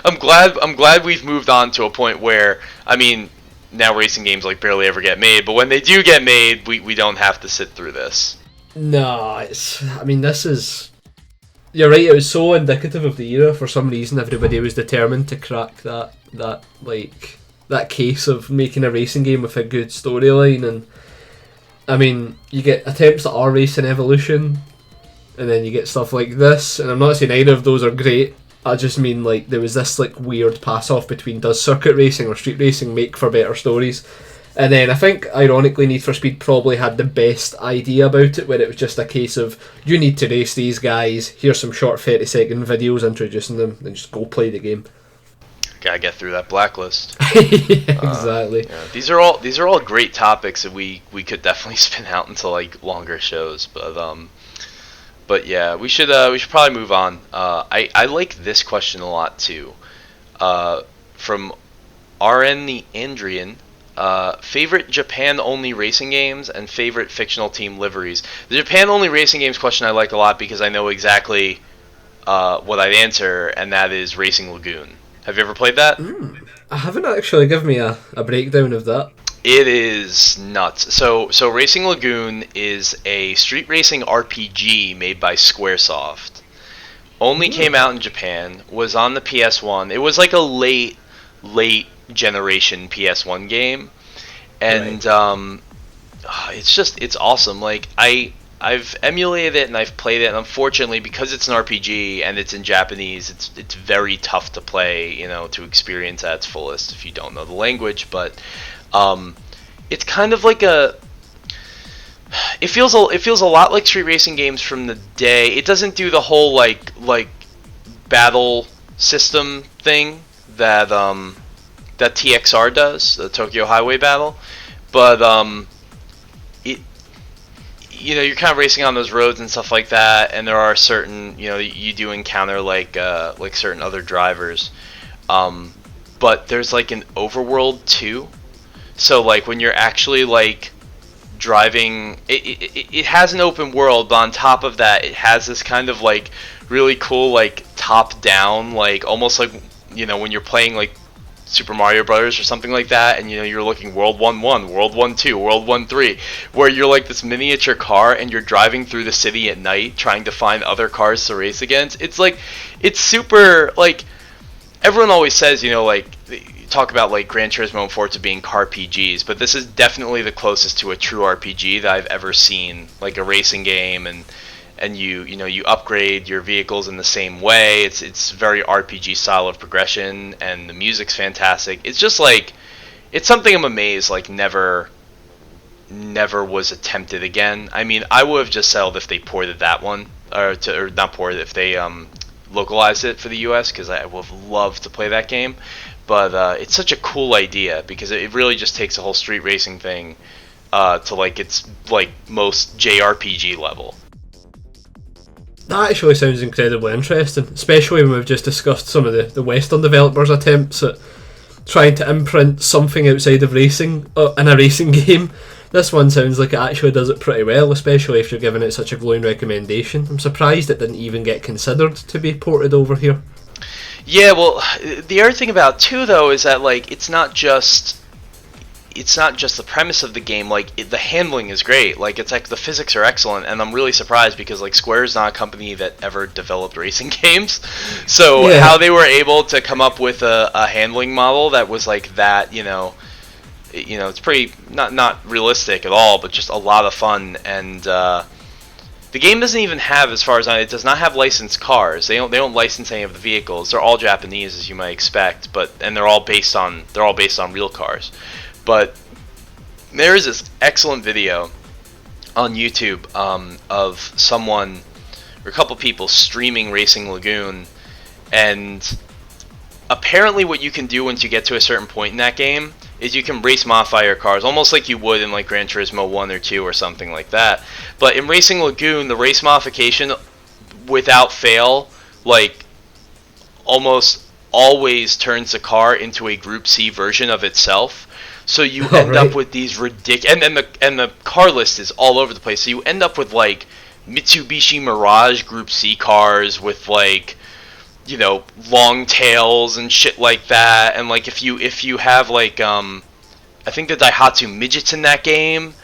I'm glad we've moved on to a point where, I mean, now racing games like barely ever get made, but when they do get made, we don't have to sit through this. No, this is... You're right, it was so indicative of the era. For some reason, everybody was determined to crack that case of making a racing game with a good storyline. And I mean, you get attempts at R-Racing Evolution, and then you get stuff like this, and I'm not saying either of those are great. I just mean, like, there was this like weird pass-off between does circuit racing or street racing make for better stories. And then I think, ironically, Need for Speed probably had the best idea about it, where it was just a case of, you need to race these guys, here's some short 30-second videos introducing them, and just go play the game. Gotta get through that blacklist. Exactly. Yeah. These are all great topics that we could definitely spin out into like longer shows, but yeah, we should probably move on. I like this question a lot too, from RN the Andrian. Favorite Japan-only racing games and favorite fictional team liveries. The Japan-only racing games question I like a lot because I know exactly what I'd answer, and that is Racing Lagoon. Have you ever played that? I haven't actually. Give me a breakdown of that. It is nuts. So Racing Lagoon is a street racing RPG made by Squaresoft. Only came out in Japan, was on the PS1. It was like a late generation PS1 game, and Right. it's awesome. Like I've emulated it and I've played it, and unfortunately because it's an RPG and it's in Japanese, it's very tough to play, to experience at its fullest if you don't know the language. But it's kind of like it feels a lot like street racing games from the day. It doesn't do the whole like battle system thing that TXR does, the Tokyo Highway Battle, but you're kind of racing on those roads and stuff like that, and there are certain, you do encounter like certain other drivers, but there's like an overworld too. So like when you're actually like driving, it has an open world, but on top of that, it has this kind of like really cool like top down, like almost like when you're playing like Super Mario Brothers or something like that, and you're looking World 1-1, World 1-2, World 1-3, where you're like this miniature car and you're driving through the city at night trying to find other cars to race against. It's super, like, everyone always says, like, talk about like Gran Turismo and Forza being car PGs, but this is definitely the closest to a true RPG that I've ever seen, like a racing game, and you upgrade your vehicles in the same way. It's very RPG style of progression, and the music's fantastic. It's just like, it's something I'm amazed like never was attempted again. I mean, I would have just settled if they ported that one, or not ported, if they localized it for the US, because I would have loved to play that game. But it's such a cool idea because it really just takes a whole street racing thing to like its like most JRPG level. That actually sounds incredibly interesting, especially when we've just discussed some of the Western developers' attempts at trying to imprint something outside of racing in a racing game. This one sounds like it actually does it pretty well, especially if you're giving it such a glowing recommendation. I'm surprised it didn't even get considered to be ported over here. Yeah, well, the other thing about it too, though, is that like it's not just the premise of the game. Like the handling is great. Like it's like the physics are excellent, and I'm really surprised because like Square is not a company that ever developed racing games. So Yeah. how they were able to come up with a handling model that was like that, it's pretty not realistic at all, but just a lot of fun. And the game doesn't even have, as far as it does not have licensed cars. They don't license any of the vehicles. They're all Japanese, as you might expect, and they're all based on real cars. But there is this excellent video on YouTube of someone or a couple people streaming Racing Lagoon, and apparently what you can do once you get to a certain point in that game is you can race modify your cars almost like you would in like Gran Turismo 1 or 2 or something like that. But in Racing Lagoon, the race modification without fail like almost always turns the car into a Group C version of itself. So you end up with these ridiculous, and the car list is all over the place. So you end up with like Mitsubishi Mirage Group C cars with like, long tails and shit like that. And like if you have like I think the Daihatsu Midget's in that game,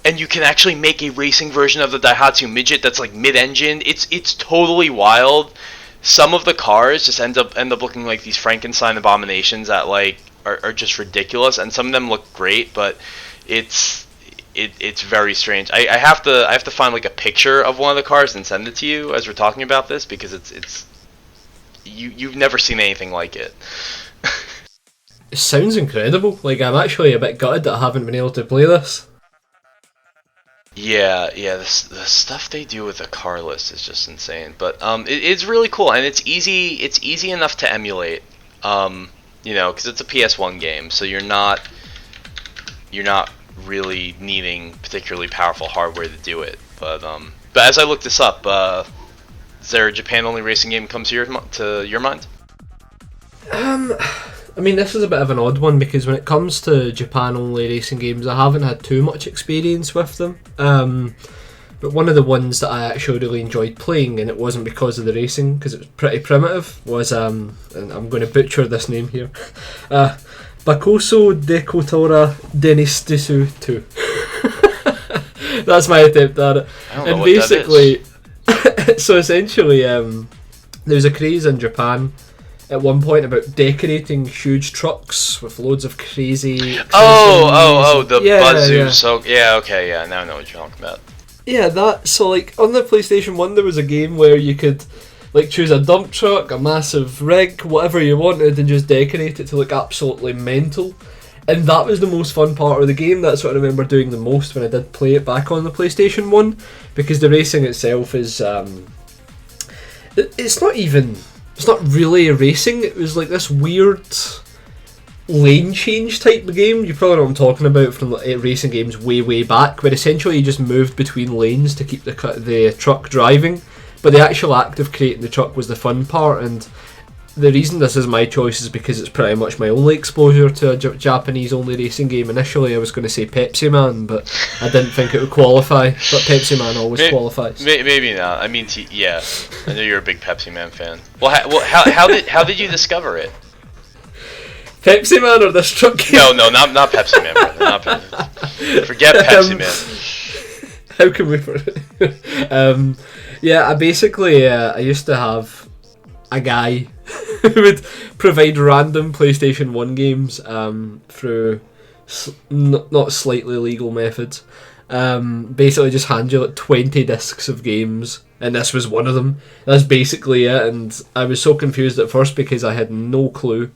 and you can actually make a racing version of the Daihatsu Midget that's like mid-engine. It's totally wild. Some of the cars just end up looking like these Frankenstein abominations that like are just ridiculous, and some of them look great, but it's very strange. I have to find like a picture of one of the cars and send it to you as we're talking about this, because it's you've never seen anything like it. It sounds incredible. Like, I'm actually a bit gutted that I haven't been able to play this. Yeah, the stuff they do with the car list is just insane. But it's really cool, and it's easy enough to emulate. Because it's a PS1 game, so you're not really needing particularly powerful hardware to do it. But as I look this up, is there a Japan-only racing game comes to your mind? I mean, this is a bit of an odd one, because when it comes to Japan-only racing games, I haven't had too much experience with them. But one of the ones that I actually really enjoyed playing, and it wasn't because of the racing, because it was pretty primitive, was, and I'm going to butcher this name here, Bakoso Dekotora Denistisu 2. That's my attempt at it. I don't know what basically, that is. So essentially, there's a craze in Japan at one point about decorating huge trucks with loads of crazy... the Bazoo. Yeah. So okay, now I know what you're talking about. Yeah, so like on the PlayStation 1 there was a game where you could like choose a dump truck, a massive rig, whatever you wanted, and just decorate it to look absolutely mental. And that was the most fun part of the game. That's what I remember doing the most when I did play it back on the PlayStation 1, because the racing itself is it's not really a racing. It was like this weird lane change type of game. You probably know what I'm talking about from racing games way back, where essentially you just moved between lanes to keep the truck driving, but the actual act of creating the truck was the fun part. And the reason this is my choice is because it's pretty much my only exposure to a Japanese only racing game. Initially I was going to say Pepsi Man, but I didn't think it would qualify, but Pepsi Man always qualifies. Maybe not. I mean, yeah, I know you're a big Pepsi Man fan. Well, how did you discover it? Pepsi Man or this truck game? No, not Pepsi Man, brother. Not Pepsi. Forget Pepsi Man. How can we... yeah, I used to have a guy who would provide random PlayStation 1 games through not slightly legal methods. Basically just hand you like 20 discs of games, and this was one of them. That's basically it, and I was so confused at first because I had no clue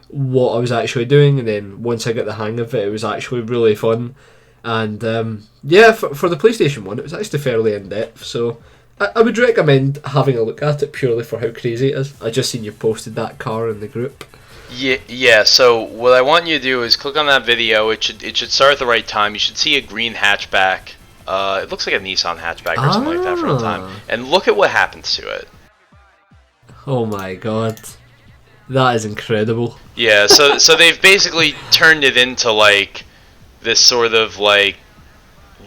what I was actually doing, and then once I got the hang of it, it was actually really fun. And for the PlayStation 1 it was actually fairly in-depth, so I would recommend having a look at it purely for how crazy it is. I just seen you posted that car in the group. Yeah, so what I want you to do is click on that video. It should start at the right time. You should see a green hatchback. It looks like a Nissan hatchback or something like that for a time. And look at what happens to it. Oh my god. That is incredible. Yeah, so they've basically turned it into like this sort of like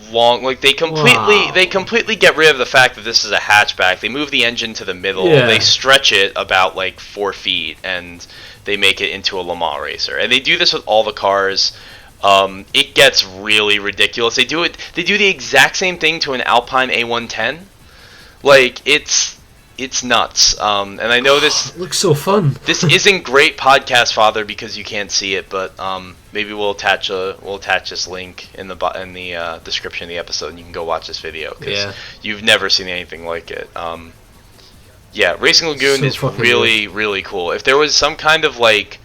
long, like they completely get rid of the fact that this is a hatchback. They move the engine to the middle. Yeah. They stretch it about like 4 feet, and they make it into a Le Mans racer. And they do this with all the cars. It gets really ridiculous. They do the exact same thing to an Alpine A110. Like it's nuts. And I know this it looks so fun. This isn't great podcast fodder because you can't see it, but maybe we'll attach this link in the description of the episode, and you can go watch this video because you've never seen anything like it. Racing Lagoon is really cool. If there was some kind of like,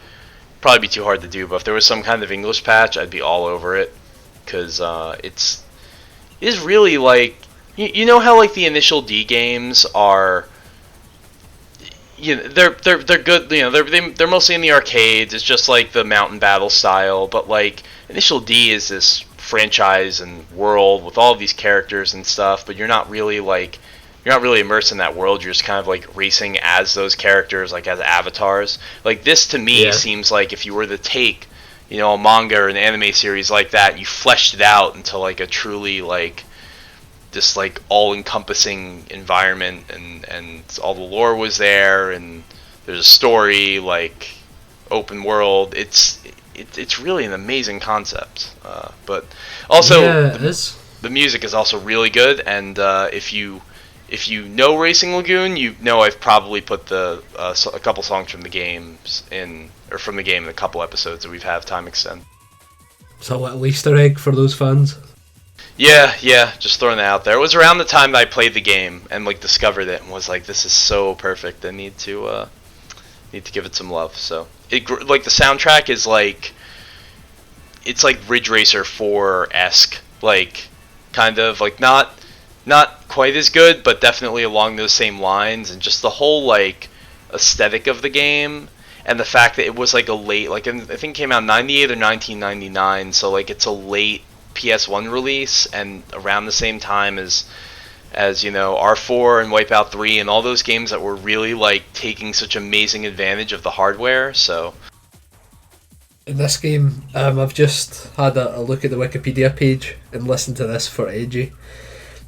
probably be too hard to do, but if there was some kind of English patch, I'd be all over it, because it is really like, you know how like the Initial D games are. They're good. They're mostly in the arcades. It's just like the Mountain Battle style, but like Initial D is this franchise and world with all of these characters and stuff. But you're not really immersed in that world. You're just kind of like racing as those characters, like as avatars. Like this to me seems like if you were to take, a manga or an anime series like that, you fleshed it out into like a truly like this like all-encompassing environment, and all the lore was there, and there's a story, like open world. It's it's really an amazing concept. But also, Yeah, it is. the music is also really good, and if you know Racing Lagoon, you know I've probably put a couple songs from the games in a couple episodes that we've had time extend. It's a little Easter egg for those fans. Yeah, just throwing that out there. It was around the time that I played the game and like discovered it and was like, this is so perfect. I need to give it some love. So like the soundtrack is like, it's like Ridge Racer 4-esque, like kind of like not quite as good, but definitely along those same lines, and just the whole like aesthetic of the game, and the fact that it was like a late, like I think it came out 98 or 1999, so like it's a late PS1 release, and around the same time as R4 and Wipeout 3 and all those games that were really like taking such amazing advantage of the hardware. So in this game, I've just had a look at the Wikipedia page and listened to this for Edgy.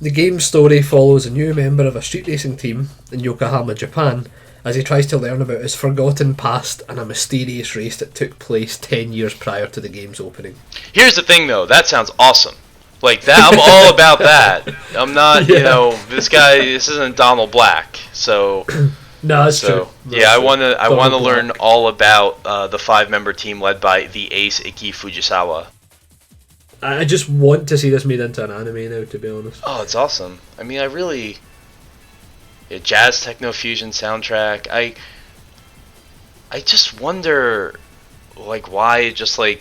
The game's story follows a new member of a street racing team in Yokohama, Japan, as he tries to learn about his forgotten past and a mysterious race that took place 10 years prior to the game's opening. Here's the thing though, that sounds awesome. Like that, I'm all about that. I'm not, this isn't Donald Black, so... No, that's true. Yeah, I want to learn all about the 5-member team led by the ace Iki Fujisawa. I just want to see this made into an anime now, to be honest. Oh, it's awesome. I mean, jazz techno fusion soundtrack. I just wonder, like, why it just like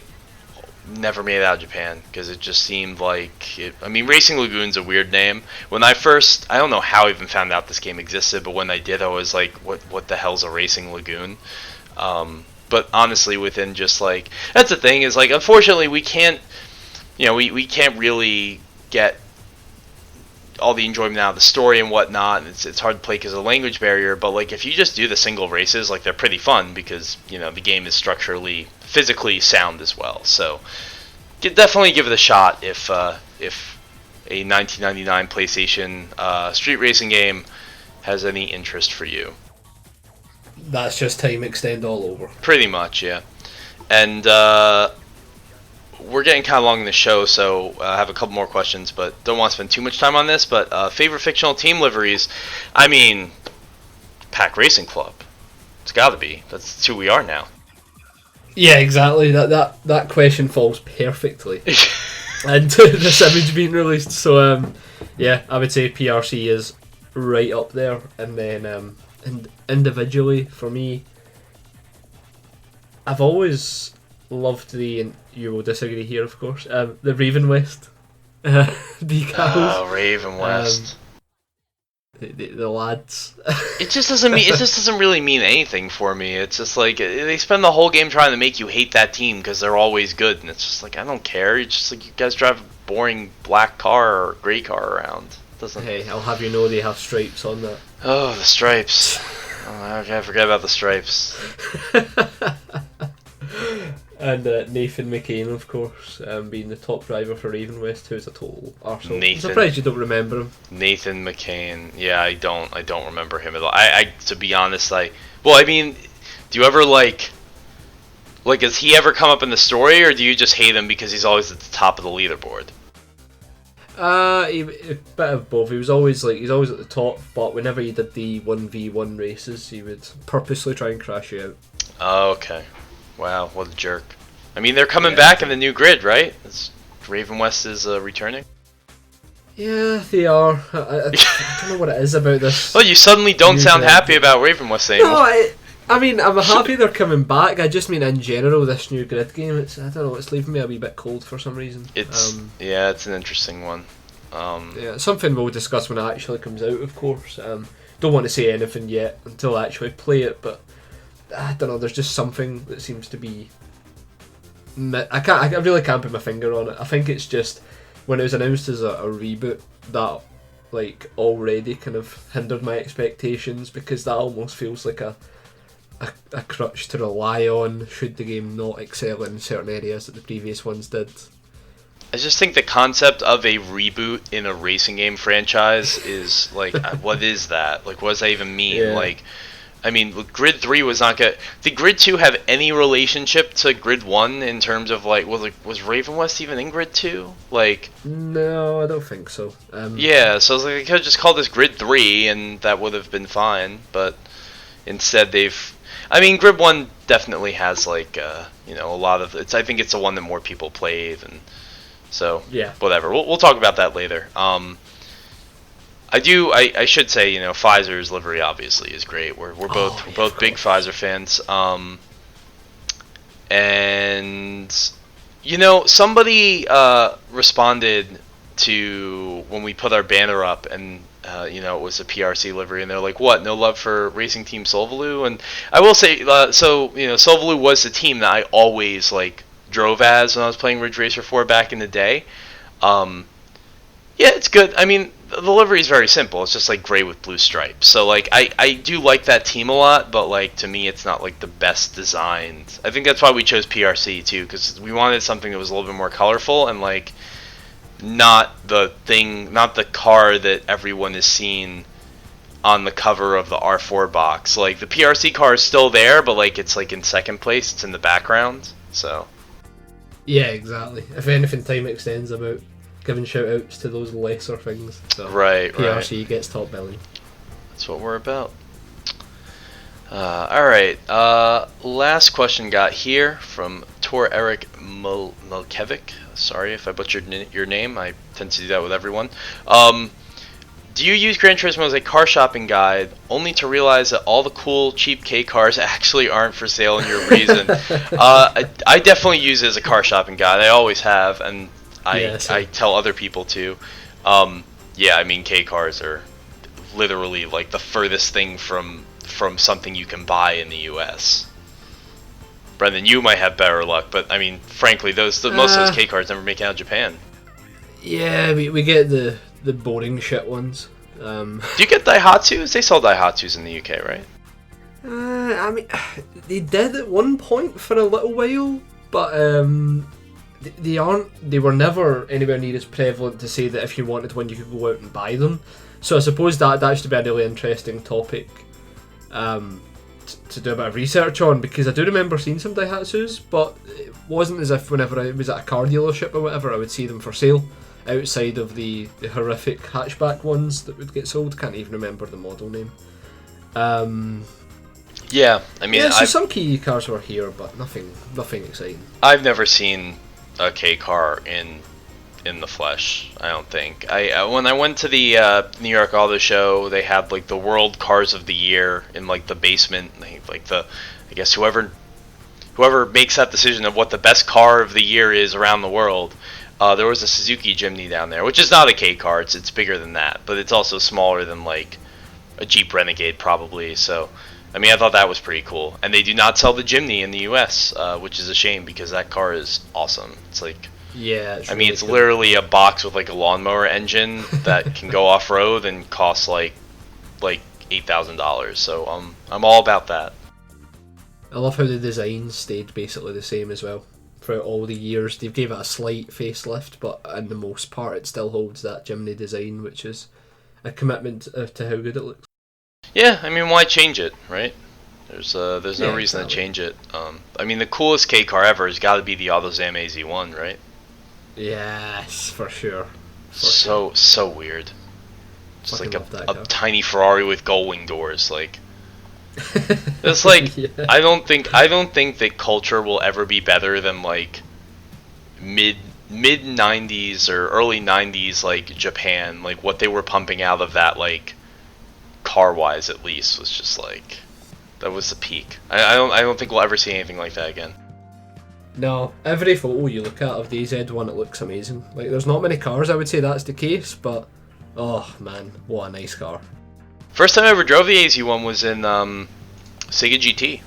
never made it out of Japan, because it just seemed like it. I mean, Racing Lagoon's a weird name. When I don't know how I even found out this game existed, but when I did, I was like, what the hell's a Racing Lagoon? But honestly, within just like, that's the thing, is like, unfortunately we can't, we can't really get all the enjoyment out of the story and whatnot. It's hard to play because of the language barrier, but like if you just do the single races, like they're pretty fun because the game is structurally, physically sound as well. So definitely give it a shot if a 1999 PlayStation street racing game has any interest for you. That's just Time Extend all over. Pretty much, yeah. And we're getting kind of long in the show, so I have a couple more questions, but don't want to spend too much time on this. But favorite fictional team liveries? I mean, Pack Racing Club. It's got to be. That's who we are now. Yeah, exactly. That question falls perfectly into this image being released. So, yeah, I would say PRC is right up there. And then individually, for me, I've always loved and you will disagree here, of course, the Raven West decals. Oh, Raven West. The lads. It just doesn't really mean anything for me. It's just like they spend the whole game trying to make you hate that team because they're always good, and it's just like, I don't care. It's just like you guys drive a boring black car or gray car around. Hey, I'll have you know they have stripes on that. Oh, the stripes. Oh, I forget about the stripes. And Nathan McCain, of course, being the top driver for Raven West, who's a total arsehole. I'm surprised you don't remember him. Nathan McCain, yeah, I don't remember him at all. I to be honest, do you ever like, does he ever come up in the story, or do you just hate him because he's always at the top of the leaderboard? A bit of both. He's always at the top, but whenever he did the 1v1 races, he would purposely try and crash you out. Oh, okay. Wow, what a jerk. I mean, they're coming back in the new grid, right? Raven West is returning? Yeah, they are. I don't know what it is about this. Well, you suddenly don't sound happy about Raven West anymore. No, I mean, I'm happy they're coming back. I just mean in general, this new grid game, I don't know, it's leaving me a wee bit cold for some reason. It's an interesting one. Yeah, something we'll discuss when it actually comes out, of course. Don't want to say anything yet until I actually play it, but I don't know, there's just something that seems to be... I really can't put my finger on it. I think it's just when it was announced as a reboot, that like already kind of hindered my expectations, because that almost feels like a crutch to rely on should the game not excel in certain areas that the previous ones did. I just think the concept of a reboot in a racing game franchise is like, what is that? Like, what does that even mean? Yeah. Like, I mean, Grid 3 was not good. Did Grid 2 have any relationship to Grid 1 in terms of, like, was Raven West even in Grid 2? Like, No, I don't think so. yeah, so I was like, they could have just called this Grid 3 and that would have been fine, but instead they've... I mean, Grid 1 definitely has, like, you know, a lot of... I think it's the one that more people played, and so, Yeah. whatever. We'll talk about that later. I should say, you know, Pfizer's livery obviously is great. We're both big Pfizer fans. And you know, somebody responded to when we put our banner up, and you know, it was a PRC livery, and they're like, "What? No love for Racing Team Solvaloo?" And I will say, so you know, Solvaloo was the team that I always like drove as when I was playing Ridge Racer 4 back in the day. Yeah, it's good. I mean, the livery is very simple. It's just like gray with blue stripes. So like I do like that team a lot, but like to me it's not like the best designed. I think that's why we chose PRC too, because we wanted something that was a little bit more colorful and like not the car that everyone is seeing on the cover of the R4 box. Like the PRC car is still there, but like it's like in second place. It's in the background. So Yeah, exactly. If anything, time extends about giving shout outs to those lesser things. So right. PRC gets top billing. That's what we're about. Alright, last question got here from Tor Eric Milkevic. Sorry if I butchered your name, I tend to do that with everyone. Do you use Gran Turismo as a car shopping guide, only to realize that all the cool, cheap K cars actually aren't for sale in your region? I definitely use it as a car shopping guide, I always have, and I tell other people too. Yeah, I mean, K cars are literally like the furthest thing from something you can buy in the U.S. Brendan, you might have better luck, but I mean, frankly, most of those K cars never make it out of Japan. Yeah, we get the boring shit ones. Do you get Daihatsus? They sell Daihatsus in the UK, right? I mean, they did at one point for a little while, but they were never anywhere near as prevalent to say that if you wanted one you could go out and buy them. So I suppose that should be a really interesting topic to do a bit of research on, because I do remember seeing some Daihatsus, but it wasn't as if whenever I was at a car dealership or whatever I would see them for sale outside of the horrific hatchback ones that would get sold. Can't even remember the model name. Yeah, I mean, yeah, so some key cars were here, but nothing exciting. I've never seen a K car in the flesh, I don't think. When I went to the New York Auto Show, they had like the World Cars of the Year in like the basement. Like I guess whoever makes that decision of what the best car of the year is around the world. There was a Suzuki Jimny down there, which is not a K car. It's bigger than that, but it's also smaller than like a Jeep Renegade probably. So I mean, I thought that was pretty cool. And they do not sell the Jimny in the U.S., which is a shame because that car is awesome. It's like, yeah, I mean, it's literally a box with like a lawnmower engine that can go off road and costs like $8,000. So I'm all about that. I love how the design stayed basically the same as well throughout all the years. They gave it a slight facelift, but in the most part, it still holds that Jimny design, which is a commitment to how good it looks. Yeah, I mean, why change it, right? There's no reason exactly. to change it. I mean, the coolest K car ever has got to be the AutoZam AZ1, right? Yes, for sure. So weird. Just Fucking like love that a car. tiny Ferrari with gull-wing doors, like. It's like Yeah. I don't think that culture will ever be better than like mid 90s or early 90s like Japan. Like what they were pumping out of that, like car wise at least, was just like that was the peak. I don't think we'll ever see anything like that again. No, every photo you look at of the AZ1, it looks amazing. Like, there's not many cars I would say that's the case, but oh man, what a nice car. First time I ever drove the AZ1 was in Sega GT,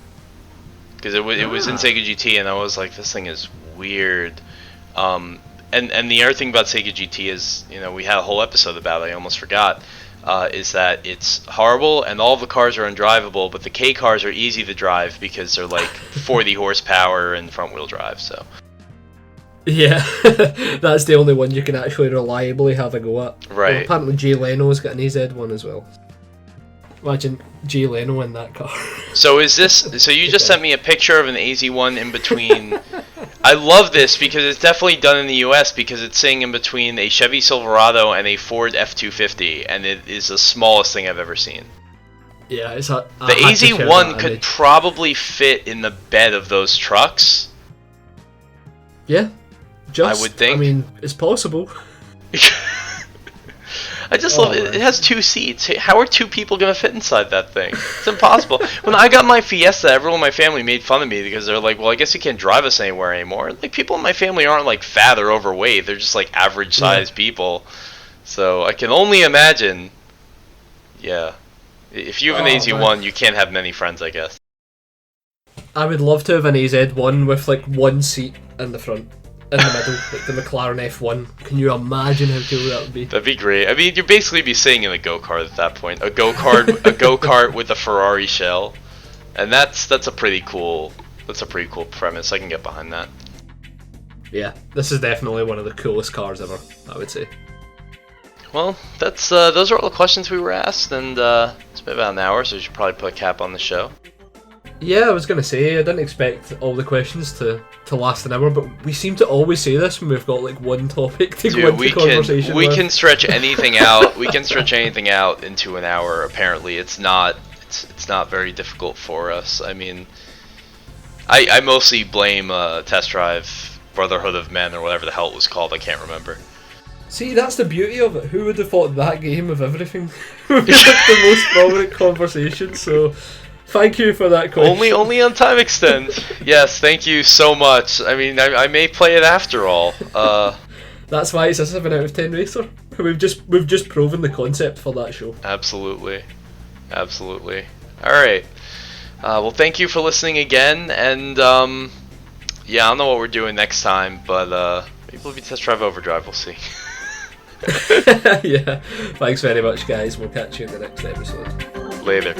because it was in Sega GT, and I was like, this thing is weird. And the other thing about Sega GT is, you know, we had a whole episode about it, I almost forgot, is that it's horrible and all the cars are undrivable, but the K cars are easy to drive because they're like 40 horsepower and front wheel drive. So Yeah, that's the only one you can actually reliably have a go at. right. Well, apparently Jay Leno's got an AZ1 as well. Imagine Jay Leno in that car. So is this? So you just sent me a picture of an AZ1 in between. I love this because it's definitely done in the U.S. because it's sitting in between a Chevy Silverado and a Ford F-250, and it is the smallest thing I've ever seen. Yeah, it's the AZ1 could probably fit in the bed of those trucks. Yeah, I would think. I mean, it's possible. I just love it. It has 2 seats. How are 2 people gonna fit inside that thing? It's impossible. When I got my Fiesta, everyone in my family made fun of me because they're like, "Well, I guess you can't drive us anywhere anymore." Like, people in my family aren't like fat or overweight. They're just like average sized people. So I can only imagine. Yeah, if you have an AZ1, you can't have many friends, I guess. I would love to have an AZ1 with like 1 seat in the front. In the middle, like the McLaren F1. Can you imagine how cool that would be? That'd be great. I mean, you'd basically be sitting in a go-kart at that point. A go-kart with a Ferrari shell, and that's a pretty cool premise. I can get behind that. Yeah, this is definitely one of the coolest cars ever, I would say. Well, that's those are all the questions we were asked, and it's been about an hour, so we should probably put a cap on the show. Yeah, I was going to say, I didn't expect all the questions to last an hour, but we seem to always say this when we've got like one topic to go into conversation with. We can stretch anything out. We can stretch anything out into an hour. Apparently, it's not very difficult for us. I mean, I mostly blame Test Drive Brotherhood of Men or whatever the hell it was called. I can't remember. See, that's the beauty of it. Who would have thought that game of everything would be like the most prominent conversation? So. Thank you for that question. Only on Time Extend. Yes, thank you so much. I mean, I may play it after all. That's why it's a 7 out of 10 racer. We've just proven the concept for that show. Absolutely. All right. Well, thank you for listening again, and yeah, I don't know what we're doing next time, but maybe we'll be Test Drive Overdrive. We'll see. Yeah. Thanks very much, guys. We'll catch you in the next episode. Later.